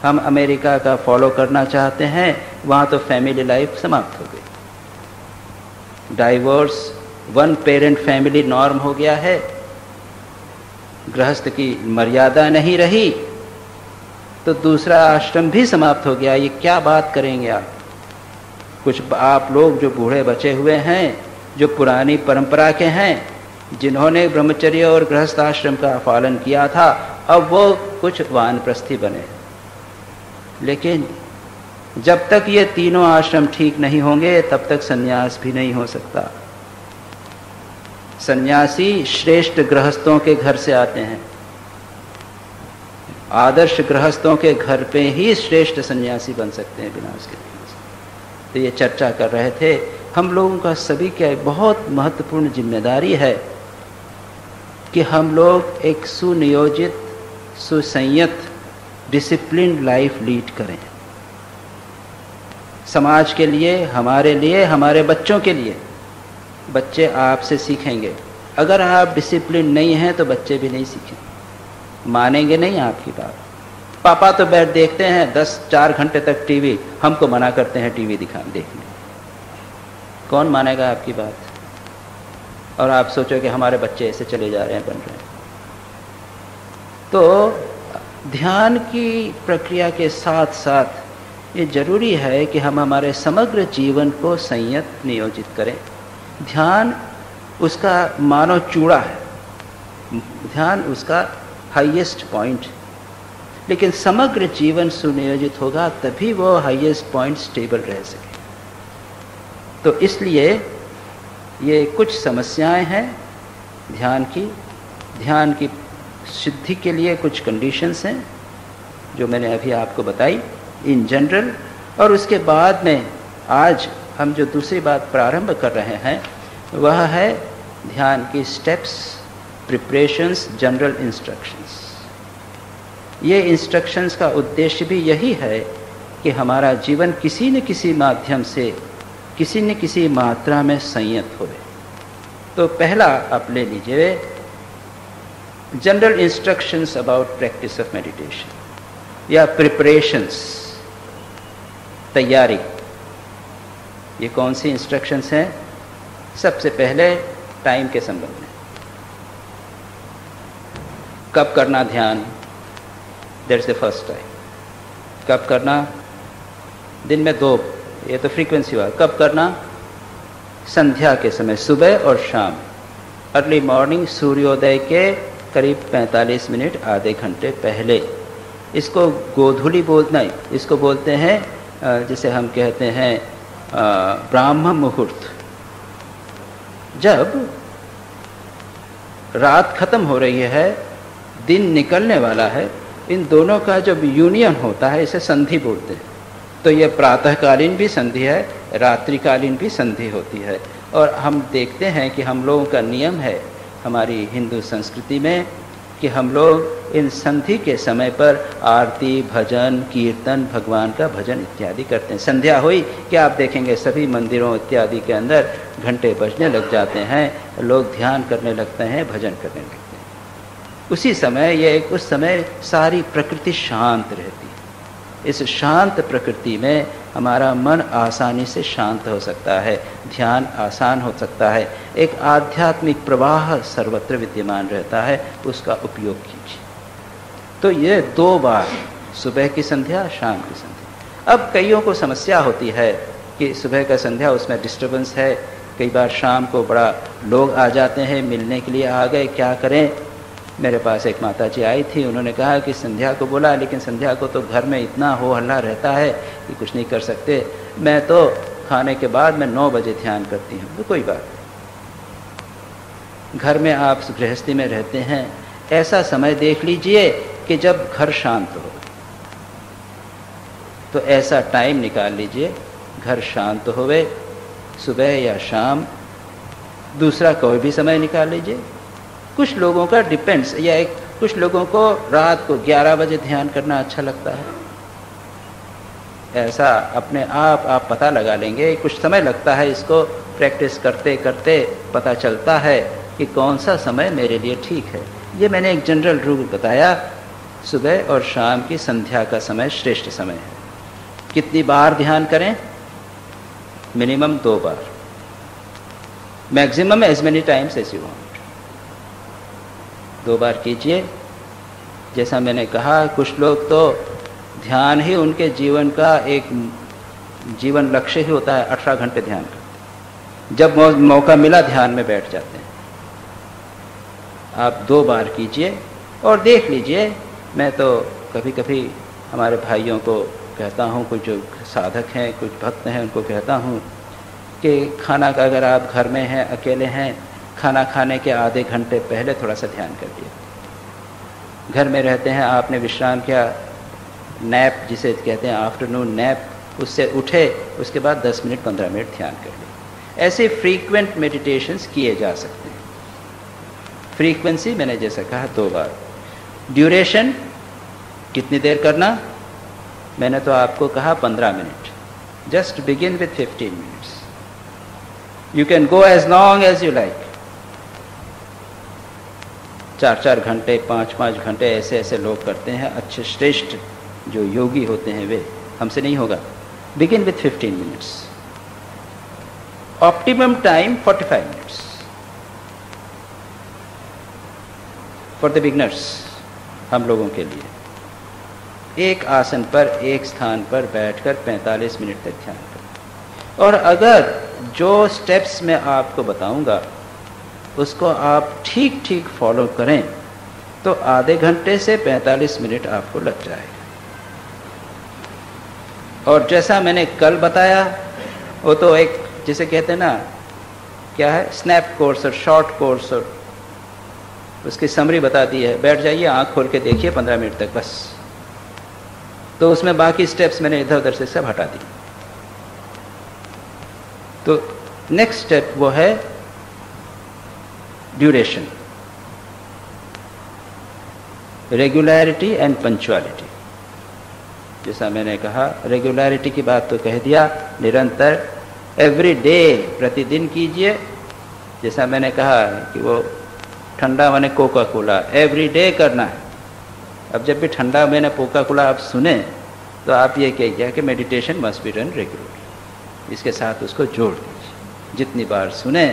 हम अमेरिका का फॉलो करना चाहते हैं, वहाँ तो फैमिली लाइफ समाप्त हो गई। डाइवोर्स, 1 पेरेंट फैमिली नॉर्म हो गया है। गृहस्थ की मर्यादा नहीं रही तो दूसरा आश्रम भी समाप्त हो गया। ये क्या बात करेंगे आप? कुछ आप लोग जो बूढ़े बचे हुए हैं, जो पुरानी परंपरा के हैं, जिन्होंने ब्रह्मचर्य और गृहस्थ आश्रम का पालन किया था, अब वो कुछ वानप्रस्थी बने। लेकिन जब तक ये तीनों आश्रम ठीक नहीं होंगे तब तक संन्यास भी नहीं हो सकता। सन्यासी श्रेष्ठ गृहस्थों के घर से आते हैं। आदर्श गृहस्थों के घर पे ही श्रेष्ठ सन्यासी बन सकते हैं बिना उसके। तो ये चर्चा कर रहे थे, हम लोगों का सभी क्या बहुत महत्वपूर्ण जिम्मेदारी है कि हम लोग एक सुनियोजित, सुसंयत, डिसिप्लिन्ड लाइफ लीड करें। समाज के लिए, हमारे बच्चों के लिए। बच्चे आपसे सीखेंगे। अगर आप डिसिप्लिन नहीं हैं तो बच्चे भी नहीं सीखेंगे, मानेंगे नहीं आपकी बात। पापा तो बैठ देखते हैं 10-4 घंटे तक टीवी, हमको मना करते हैं टीवी देखने। कौन मानेगा आपकी बात? और आप सोचो कि हमारे बच्चे ऐसे चले जा रहे हैं, बन रहे हैं। तो ध्यान की प्रक्रिया के साथ साथ ये जरूरी है कि हम हमारे समग्र जीवन को संयत नियोजित करें। ध्यान उसका मानो चूड़ा है, ध्यान उसका हाईएस्ट पॉइंट, लेकिन समग्र जीवन सुनियोजित होगा तभी वो हाईएस्ट पॉइंट स्टेबल रह सके। तो इसलिए ये कुछ समस्याएं हैं ध्यान की सिद्धि के लिए कुछ कंडीशंस हैं जो मैंने अभी आपको बताई इन जनरल। और उसके बाद में आज हम जो दूसरी बात प्रारंभ कर रहे हैं वह है ध्यान की स्टेप्स, प्रिपरेशंस, जनरल इंस्ट्रक्शंस। ये इंस्ट्रक्शंस का उद्देश्य भी यही है कि हमारा जीवन किसी न किसी माध्यम से किसी न किसी मात्रा में संयत होवे। तो पहला आप ले लीजिए general instructions about practice of meditation या प्रिपरेशंस, तैयारी। ये कौन सी इंस्ट्रक्शंस हैं? सबसे पहले टाइम के संबंध में, कब करना ध्यान, that is the first time. कब करना? दिन में 2, ये तो फ्रीक्वेंसी हुआ। कब करना? संध्या के समय, सुबह और शाम, अर्ली मॉर्निंग, सूर्योदय के करीब 45 मिनट आधे घंटे पहले। इसको गोधूली बोलना, इसको बोलते हैं जिसे हम कहते हैं ब्राह्म मुहूर्त। जब रात खत्म हो रही है, दिन निकलने वाला है, इन दोनों का जब यूनियन होता है इसे संधि बोलते हैं। तो ये प्रातःकालीन भी संधि है, रात्रिकालीन भी संधि होती है। और हम देखते हैं कि हम लोगों का नियम है हमारी हिंदू संस्कृति में कि हम लोग इन संधि के समय पर आरती, भजन, कीर्तन, भगवान का भजन इत्यादि करते हैं। संध्या हुई कि आप देखेंगे सभी मंदिरों इत्यादि के अंदर घंटे बजने लग जाते हैं, लोग ध्यान करने लगते हैं, भजन करने लगते हैं। उसी समय उस समय सारी प्रकृति शांत रहती है। इस शांत प्रकृति में हमारा मन आसानी से शांत हो सकता है, ध्यान आसान हो सकता है, एक आध्यात्मिक प्रवाह सर्वत्र विद्यमान रहता है, उसका उपयोग कीजिए। तो ये 2 बार, सुबह की संध्या, शाम की संध्या। अब कईयों को समस्या होती है कि सुबह का संध्या उसमें डिस्टर्बेंस है, कई बार शाम को बड़ा लोग आ जाते हैं, मिलने के लिए आ गए, क्या करें। मेरे पास एक माता जी आई थी, उन्होंने कहा कि संध्या को बोला, लेकिन संध्या को तो घर में इतना हो हल्ला रहता है कि कुछ नहीं कर सकते, मैं तो खाने के बाद मैं 9 बजे ध्यान करती हूँ। तो कोई बात नहीं, घर में आप गृहस्थी में रहते हैं, ऐसा समय देख लीजिए कि जब घर शांत हो, तो ऐसा टाइम निकाल लीजिए, घर शांत होवे, सुबह या शाम, दूसरा कोई भी समय निकाल लीजिए। कुछ लोगों का डिपेंड्स, या कुछ लोगों को रात को 11 बजे ध्यान करना अच्छा लगता है। ऐसा अपने आप पता लगा लेंगे, कुछ समय लगता है, इसको प्रैक्टिस करते करते पता चलता है कि कौन सा समय मेरे लिए ठीक है। ये मैंने एक जनरल रूल बताया, सुबह और शाम की संध्या का समय श्रेष्ठ समय है। कितनी बार ध्यान करें? मिनिमम 2 बार, maximum as many times as you want. 2 बार कीजिए। जैसा मैंने कहा, कुछ लोग तो ध्यान ही उनके जीवन का एक जीवन लक्ष्य ही होता है, 18 घंटे ध्यान करते हैं, जब मौका मिला ध्यान में बैठ जाते हैं। आप 2 बार कीजिए और देख लीजिए। मैं तो कभी कभी हमारे भाइयों को कहता हूँ, कुछ जो साधक हैं, कुछ भक्त हैं, उनको कहता हूँ कि खाना का, अगर आप घर में हैं, अकेले हैं, खाना खाने के आधे घंटे पहले थोड़ा सा ध्यान कर लिया। घर में रहते हैं, आपने विश्राम किया, नैप जिसे कहते हैं आफ्टरनून नैप, उससे उठे, उसके बाद 10 मिनट 15 मिनट ध्यान कर लिया। ऐसे फ्रीक्वेंट मेडिटेशंस किए जा सकते हैं। फ्रीक्वेंसी मैंने जैसा कहा 2 बार। ड्यूरेशन कितनी देर करना? मैंने तो आपको कहा 15 minute. Just begin with 15 minutes, you can go as long as you like. 4-4 घंटे, 5-5 घंटे ऐसे ऐसे लोग करते हैं, अच्छे श्रेष्ठ जो योगी होते हैं वे। हमसे नहीं होगा। Begin with 15 minutes. Optimum time 45 minutes for the beginners, हम लोगों के लिए। एक आसन पर, एक स्थान पर बैठकर 45 मिनट तक ध्यान करें। और अगर जो स्टेप्स मैं आपको बताऊंगा उसको आप ठीक ठीक फॉलो करें तो आधे घंटे से 45 मिनट आपको लग जाएगा। और जैसा मैंने कल बताया, वो तो एक जिसे कहते हैं ना क्या है, स्नैप कोर्स और शॉर्ट कोर्स, और उसकी समरी बता दी है, बैठ जाइए आंख खोल के देखिए 15 मिनट तक बस। तो उसमें बाकी स्टेप्स मैंने इधर उधर से सब हटा दी। तो नेक्स्ट स्टेप वो है ड्यूरेशन, रेगुलरिटी एंड पंक्चुअलिटी। जैसा मैंने कहा, रेगुलरिटी की बात तो कह दिया, निरंतर एवरी डे, प्रतिदिन कीजिए। जैसा मैंने कहा कि वो ठंडा माने कोका कोला, एवरी डे करना है। अब जब भी ठंडा मैंने कोका कोला आप सुने तो आप ये कहिए कि meditation must be done regularly, इसके साथ उसको जोड़ दीजिए। जितनी बार सुने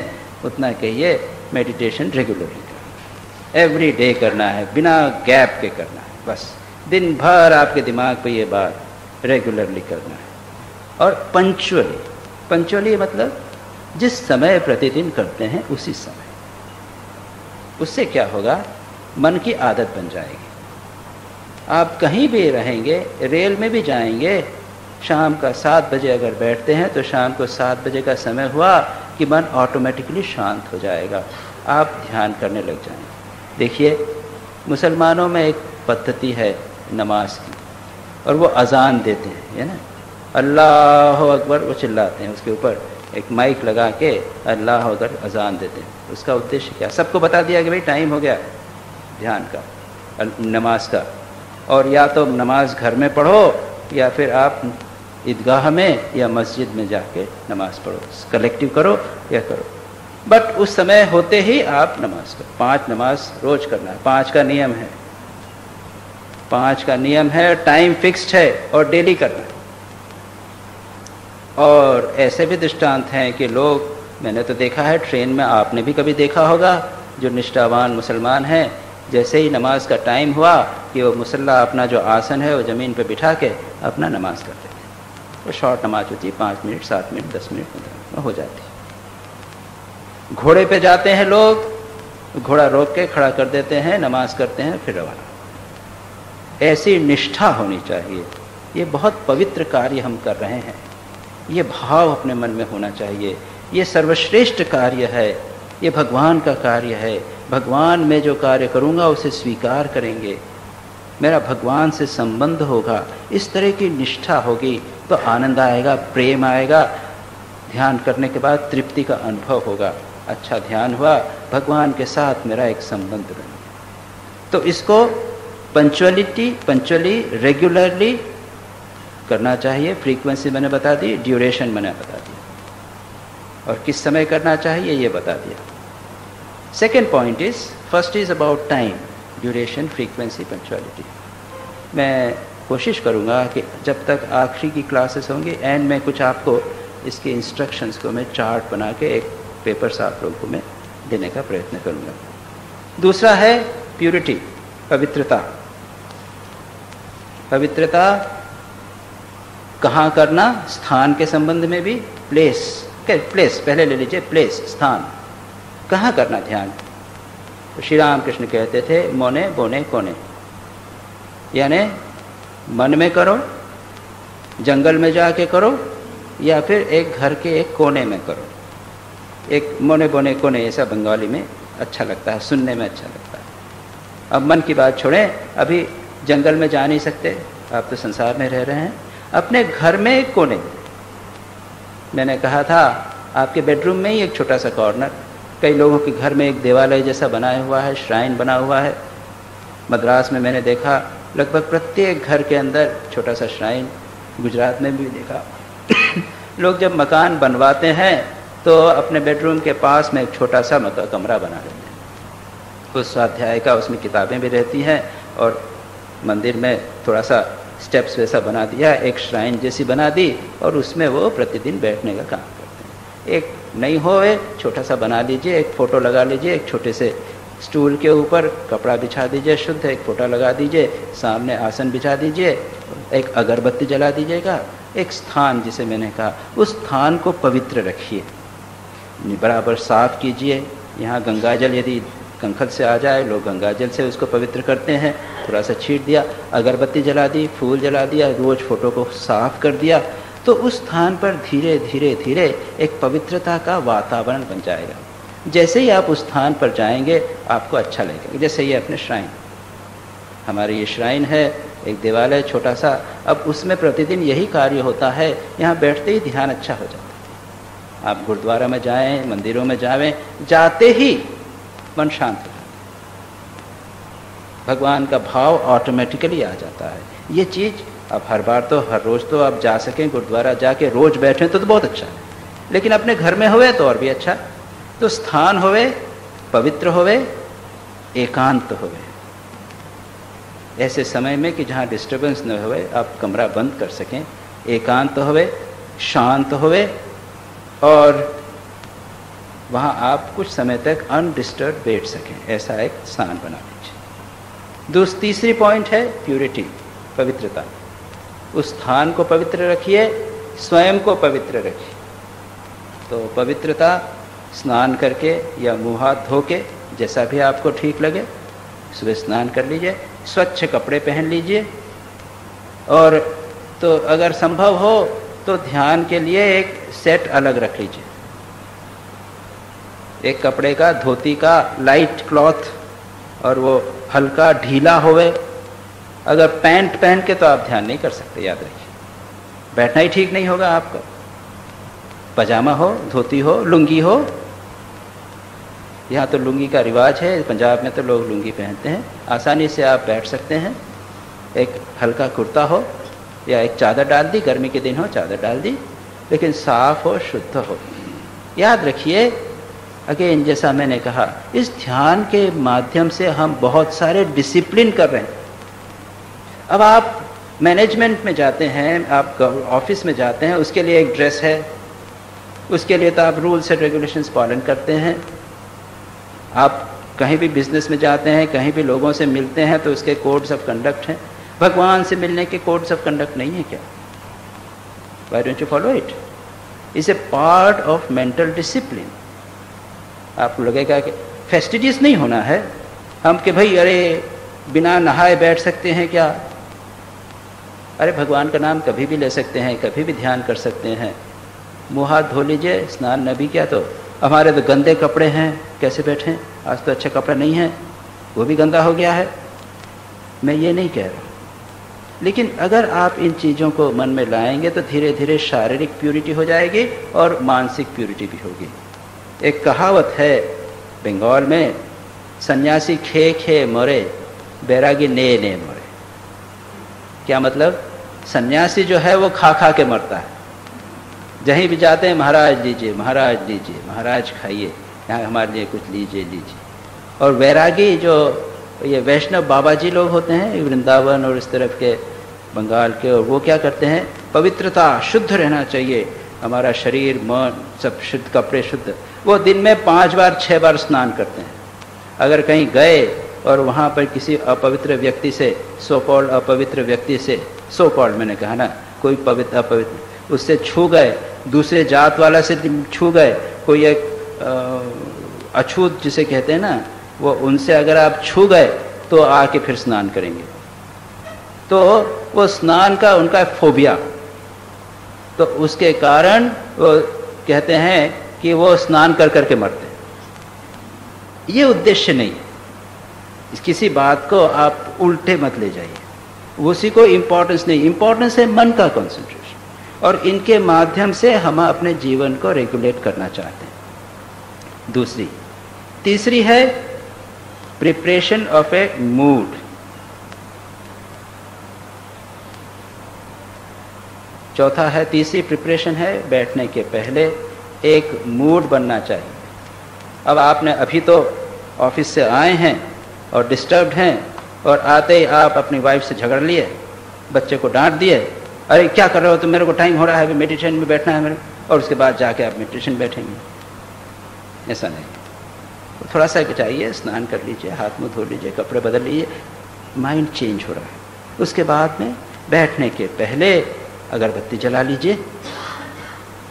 उतना कहिए मेडिटेशन रेगुलरली करना, एवरी डे करना है, बिना गैप के करना है, बस दिन भर आपके दिमाग पे ये बात रेगुलरली करना है। और पंक्चुअली, पंक्चुअली मतलब जिस समय प्रतिदिन करते हैं उसी समय। उससे क्या होगा, मन की आदत बन जाएगी। आप कहीं भी रहेंगे, रेल में भी जाएंगे, शाम का 7 बजे अगर बैठते हैं तो शाम को 7 बजे का समय हुआ कि मन ऑटोमेटिकली शांत हो जाएगा, आप ध्यान करने लग जाएंगे। देखिए, मुसलमानों में एक पद्धति है नमाज की, और वो अजान देते हैं, है ना, अल्लाह अकबर, वो चिल्लाते हैं, उसके ऊपर एक माइक लगा के अल्लाह अकबर अजान देते हैं। उसका उद्देश्य क्या, सबको बता दिया कि भाई टाइम हो गया ध्यान का, नमाज का, और या तो नमाज घर में पढ़ो या फिर आप ईदगाह में या मस्जिद में जाके नमाज पढ़ो, कलेक्टिव करो या करो, बट उस समय होते ही आप नमाज करो। 5 नमाज रोज करना है, 5 का नियम है, 5 का नियम है, टाइम फिक्स्ड है और डेली करना है। और ऐसे भी दृष्टांत हैं कि लोग, मैंने तो देखा है ट्रेन में, आपने भी कभी देखा होगा, जो निष्ठावान मुसलमान हैं, जैसे ही नमाज का टाइम हुआ कि वो मुसल्ला अपना जो आसन है वो ज़मीन पे बिठा के अपना नमाज करते थे। वो शॉर्ट नमाज होती है, 5 मिनट, 7 मिनट, 10 मिनट, 15 मिनट में हो जाती है। घोड़े पे जाते हैं लोग, घोड़ा रोक के खड़ा कर देते हैं, नमाज करते हैं, फिर रवाना। ऐसी निष्ठा होनी चाहिए। ये बहुत पवित्र कार्य हम कर रहे हैं, ये भाव अपने मन में होना चाहिए। ये सर्वश्रेष्ठ कार्य है, ये भगवान का कार्य है। भगवान मैं जो कार्य करूँगा उसे स्वीकार करेंगे, मेरा भगवान से संबंध होगा। इस तरह की निष्ठा होगी तो आनंद आएगा, प्रेम आएगा, ध्यान करने के बाद तृप्ति का अनुभव होगा। अच्छा ध्यान हुआ, भगवान के साथ मेरा एक संबंध बन गया। तो इसको पंक्चुअली रेगुलरली करना चाहिए। फ्रीक्वेंसी मैंने बता दी, ड्यूरेशन मैंने बता दिया, और किस समय करना चाहिए ये बता दिया। Second point is, first is about time, duration, frequency, punctuality. मैं कोशिश करूँगा कि जब तक आखिरी की क्लासेस होंगी एंड में कुछ आपको इसके इंस्ट्रक्शंस को मैं चार्ट बना के एक पेपर से आप लोगों को मैं देने का प्रयत्न करूँगा। दूसरा है प्यूरिटी, पवित्रता। पवित्रता कहाँ करना, स्थान के संबंध में भी, प्लेस पहले ले लीजिए, प्लेस, स्थान, कहाँ करना ध्यान। तो श्री राम कृष्ण कहते थे मोने बोने कोने, यानी मन में करो, जंगल में जाके करो, या फिर एक घर के एक कोने में करो। एक मोने बोने कोने, ऐसा बंगाली में अच्छा लगता है, सुनने में अच्छा लगता है। अब मन की बात छोड़ें, अभी जंगल में जा नहीं सकते, आप तो संसार में रह रहे हैं, अपने घर में एक कोने। मैंने कहा था आपके बेडरूम में ही एक छोटा सा कॉर्नर, कई लोगों के घर में एक देवालय जैसा बनाया हुआ है, श्राइन बना हुआ है। मद्रास में मैंने देखा लगभग प्रत्येक घर के अंदर छोटा सा श्राइन, गुजरात में भी देखा। लोग जब मकान बनवाते हैं तो अपने बेडरूम के पास में एक छोटा सा कमरा बना लेते हैं। उस स्वाध्याय का उसमें किताबें भी रहती हैं, और मंदिर में थोड़ा सा स्टेप्स वैसा बना दिया, एक श्राइन जैसी बना दी, और उसमें वो प्रतिदिन बैठने का काम करते हैं। एक नहीं हो छोटा सा बना लीजिए, एक फ़ोटो लगा लीजिए, एक छोटे से स्टूल के ऊपर कपड़ा बिछा दीजिए शुद्ध, एक फ़ोटो लगा दीजिए, सामने आसन बिछा दीजिए, एक अगरबत्ती जला दीजिएगा। एक स्थान जिसे मैंने कहा, उस स्थान को पवित्र रखिए, बराबर साफ कीजिए। यहाँ गंगाजल यदि कंखल से आ जाए, लोग गंगाजल से उसको पवित्र करते हैं, थोड़ा सा छीट दिया, अगरबत्ती जला दी, फूल जला दिया, रोज़ फ़ोटो को साफ कर दिया। तो उस स्थान पर धीरे धीरे धीरे एक पवित्रता का वातावरण बन जाएगा। जैसे ही आप उस स्थान पर जाएंगे आपको अच्छा लगेगा। जैसे ये अपने श्राइन, हमारी ये श्राइन है, एक देवालय छोटा सा, अब उसमें प्रतिदिन यही कार्य होता है। यहाँ बैठते ही ध्यान अच्छा हो जाता है। आप गुरुद्वारा में जाएं, मंदिरों में जाएं, जाते ही मन शांत हो जाता है, भगवान का भाव ऑटोमेटिकली आ जाता है। ये चीज़ अब हर बार तो हर रोज़ तो आप जा सकें गुरुद्वारा जाके रोज़ बैठें तो बहुत अच्छा है, लेकिन अपने घर में होवे तो और भी अच्छा। तो स्थान होवे, पवित्र होवे, एकांत होवे, ऐसे समय में कि जहाँ डिस्टर्बेंस न होवे, आप कमरा बंद कर सकें, एकांत होवे, शांत होवे, और वहाँ आप कुछ समय तक अनडिस्टर्ब बैठ सकें, ऐसा एक स्थान बना लीजिए। तीसरी पॉइंट है प्यूरिटी, पवित्रता। उस स्थान को पवित्र रखिए, स्वयं को पवित्र रखिए। तो पवित्रता स्नान करके या मुँह हाथ धो के, जैसा भी आपको ठीक लगे, सुबह स्नान कर लीजिए, स्वच्छ कपड़े पहन लीजिए, और तो अगर संभव हो तो ध्यान के लिए एक सेट अलग रख लीजिए, एक कपड़े का, धोती का, लाइट क्लॉथ, और वो हल्का ढीला होवे। अगर पैंट पहन के तो आप ध्यान नहीं कर सकते, याद रखिए, बैठना ही ठीक नहीं होगा आपको। पजामा हो, धोती हो, लुंगी हो, यहाँ तो लुंगी का रिवाज है, पंजाब में तो लोग लुंगी पहनते हैं, आसानी से आप बैठ सकते हैं। एक हल्का कुर्ता हो या एक चादर डाल दी, गर्मी के दिन हो चादर डाल दी, लेकिन साफ हो, शुद्ध हो। याद रखिए, अगेन जैसा मैंने कहा, इस ध्यान के माध्यम से हम बहुत सारे डिसिप्लिन कर रहे हैं। अब आप मैनेजमेंट में जाते हैं, आप ऑफिस में जाते हैं, उसके लिए एक ड्रेस है, उसके लिए तो आप रूल्स एंड रेगुलेशंस पालन करते हैं। आप कहीं भी बिजनेस में जाते हैं, कहीं भी लोगों से मिलते हैं, तो उसके कोड्स ऑफ कंडक्ट हैं। भगवान से मिलने के कोड्स ऑफ कंडक्ट नहीं है क्या? Why don't you follow it? It's a part of mental discipline. आपको लगेगा कि फेस्टिजियस नहीं होना है हम, कि भाई अरे बिना नहाए बैठ सकते हैं क्या? अरे भगवान का नाम कभी भी ले सकते हैं, कभी भी ध्यान कर सकते हैं। मुँह हाथ धो लीजिए, स्नान न भी किया तो हमारे तो गंदे कपड़े हैं, कैसे बैठें? आज तो अच्छा कपड़ा नहीं है, वो भी गंदा हो गया है। मैं ये नहीं कह रहा, लेकिन अगर आप इन चीज़ों को मन में लाएंगे तो धीरे धीरे शारीरिक प्यूरिटी हो जाएगी और मानसिक प्यूरिटी भी होगी। एक कहावत है बंगाल में, सन्यासी खे खे मरे, बैरागी ने ने मरे। क्या मतलब? सन्यासी जो है वो खा खा के मरता है। जहीं भी जाते हैं, महाराज लीजिए, महाराज लीजिए, महाराज खाइए, यहाँ हमारे लिए कुछ लीजिए लीजिए। और वैरागी जो ये वैष्णव बाबा जी लोग होते हैं वृंदावन और इस तरफ के बंगाल के, और वो क्या करते हैं? पवित्रता, शुद्ध रहना चाहिए, हमारा शरीर मन सब शुद्ध, कपड़े शुद्ध। वो दिन में 5 बार 6 बार स्नान करते हैं। अगर कहीं गए और वहाँ पर किसी अपवित्र व्यक्ति से, सो कॉल्ड अपवित्र व्यक्ति से, सो कॉल्ड मैंने कहा ना, कोई पवित्र अपवित्र, उससे छू गए, दूसरे जात वाला से छू गए, कोई एक अछूत जिसे कहते हैं ना, वो उनसे अगर आप छू गए तो आके फिर स्नान करेंगे। तो वो स्नान का उनका फोबिया, तो उसके कारण वो कहते हैं कि वो स्नान कर करके मरते हैं। ये उद्देश्य नहीं है, किसी बात को आप उल्टे मत ले जाइए, उसी को इम्पोर्टेंस नहीं, इम्पोर्टेंस है मन का कंसंट्रेशन, और इनके माध्यम से हम अपने जीवन को रेगुलेट करना चाहते हैं। तीसरी है प्रिपरेशन ऑफ ए मूड। चौथा है, तीसरी प्रिपरेशन है, बैठने के पहले एक मूड बनना चाहिए। अब आपने अभी तो ऑफिस से आए हैं और डिस्टर्ब्ड हैं, और आते ही आप अपनी वाइफ से झगड़ लिए, बच्चे को डांट दिए, अरे क्या कर रहे हो तुम, मेरे को टाइम हो रहा है, अभी मेडिटेशन में बैठना है मेरे, और उसके बाद जाके आप मेडिटेशन बैठेंगे। ऐसा नहीं, तो थोड़ा सा चाहिए, स्नान कर लीजिए, हाथ मुंह धो लीजिए, कपड़े बदल लीजिए, माइंड चेंज हो रहा है। उसके बाद में बैठने के पहले अगरबत्ती जला लीजिए,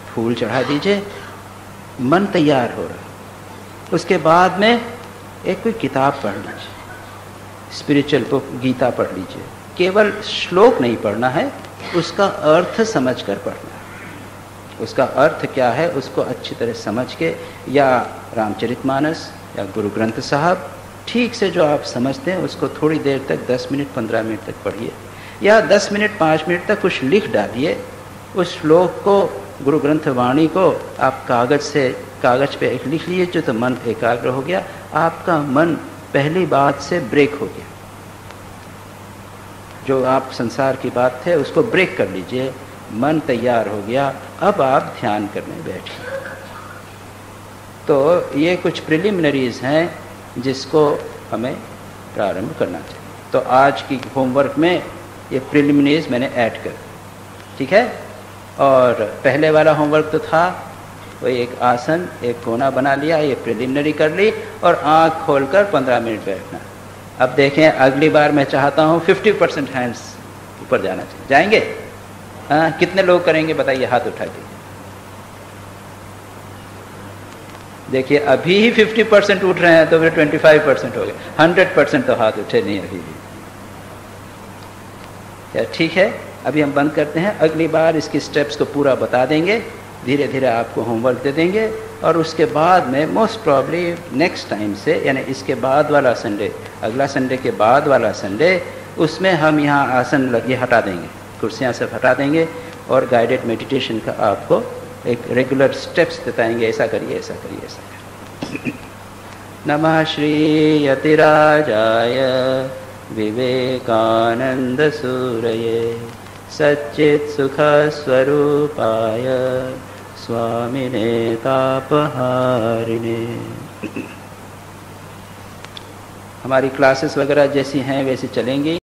फूल चढ़ा दीजिए, मन तैयार हो रहा है। उसके बाद में एक कोई किताब पढ़ लीजिए, स्पिरिचुअल बुक, गीता पढ़ लीजिए। केवल श्लोक नहीं पढ़ना है, उसका अर्थ समझकर पढ़ना है। उसका अर्थ क्या है उसको अच्छी तरह समझ के, या रामचरितमानस या गुरु ग्रंथ साहब ठीक से जो आप समझते हैं उसको थोड़ी देर तक 10 मिनट 15 मिनट तक पढ़िए, या 10 मिनट 5 मिनट तक कुछ लिख डालिए। उस श्लोक को, गुरु ग्रंथ वाणी को आप कागज पे एक लिख लीजिए, तो मन एकाग्र हो गया, आपका मन पहली बात से ब्रेक हो गया। जो आप संसार की बात थे उसको ब्रेक कर लीजिए, मन तैयार हो गया, अब आप ध्यान करने बैठिए। तो ये कुछ प्रिलिमिनरीज हैं जिसको हमें प्रारंभ करना चाहिए। तो आज की होमवर्क में ये प्रिलिमिनरीज मैंने ऐड कर, ठीक है। और पहले वाला होमवर्क तो था वही एक आसन, एक कोना बना लिया, ये प्रिलिमिनरी कर ली, और आँख खोलकर 15 मिनट बैठना। अब देखें, अगली बार मैं चाहता हूँ 50% हैंड्स ऊपर जाना चाहिए। जाएंगे? हाँ, कितने लोग करेंगे बताइए, हाथ उठा के। देखिए अभी ही 50% उठ रहे हैं तो फिर 25% हो गए, 100% तो हाथ उठे नहीं अभी भी। क्या ठीक है? अभी हम बंद करते हैं, अगली बार इसकी स्टेप्स को पूरा बता देंगे, धीरे धीरे आपको होमवर्क दे देंगे, और उसके बाद में मोस्ट प्रॉब्ली नेक्स्ट टाइम से, यानी इसके बाद वाला संडे, अगला संडे के बाद वाला संडे, उसमें हम यहाँ आसन ये हटा देंगे, कुर्सियाँ सब हटा देंगे, और गाइडेड मेडिटेशन का आपको एक रेगुलर स्टेप्स बताएंगे, ऐसा करिए, ऐसा करिए, ऐसा करिए। नमः श्री यतिराजाय विवेकानंद सूरये सच्चित् सुख स्वरूपाय स्वामिने तापहारिणे। हमारी क्लासेस वगैरह जैसी हैं वैसी चलेंगी।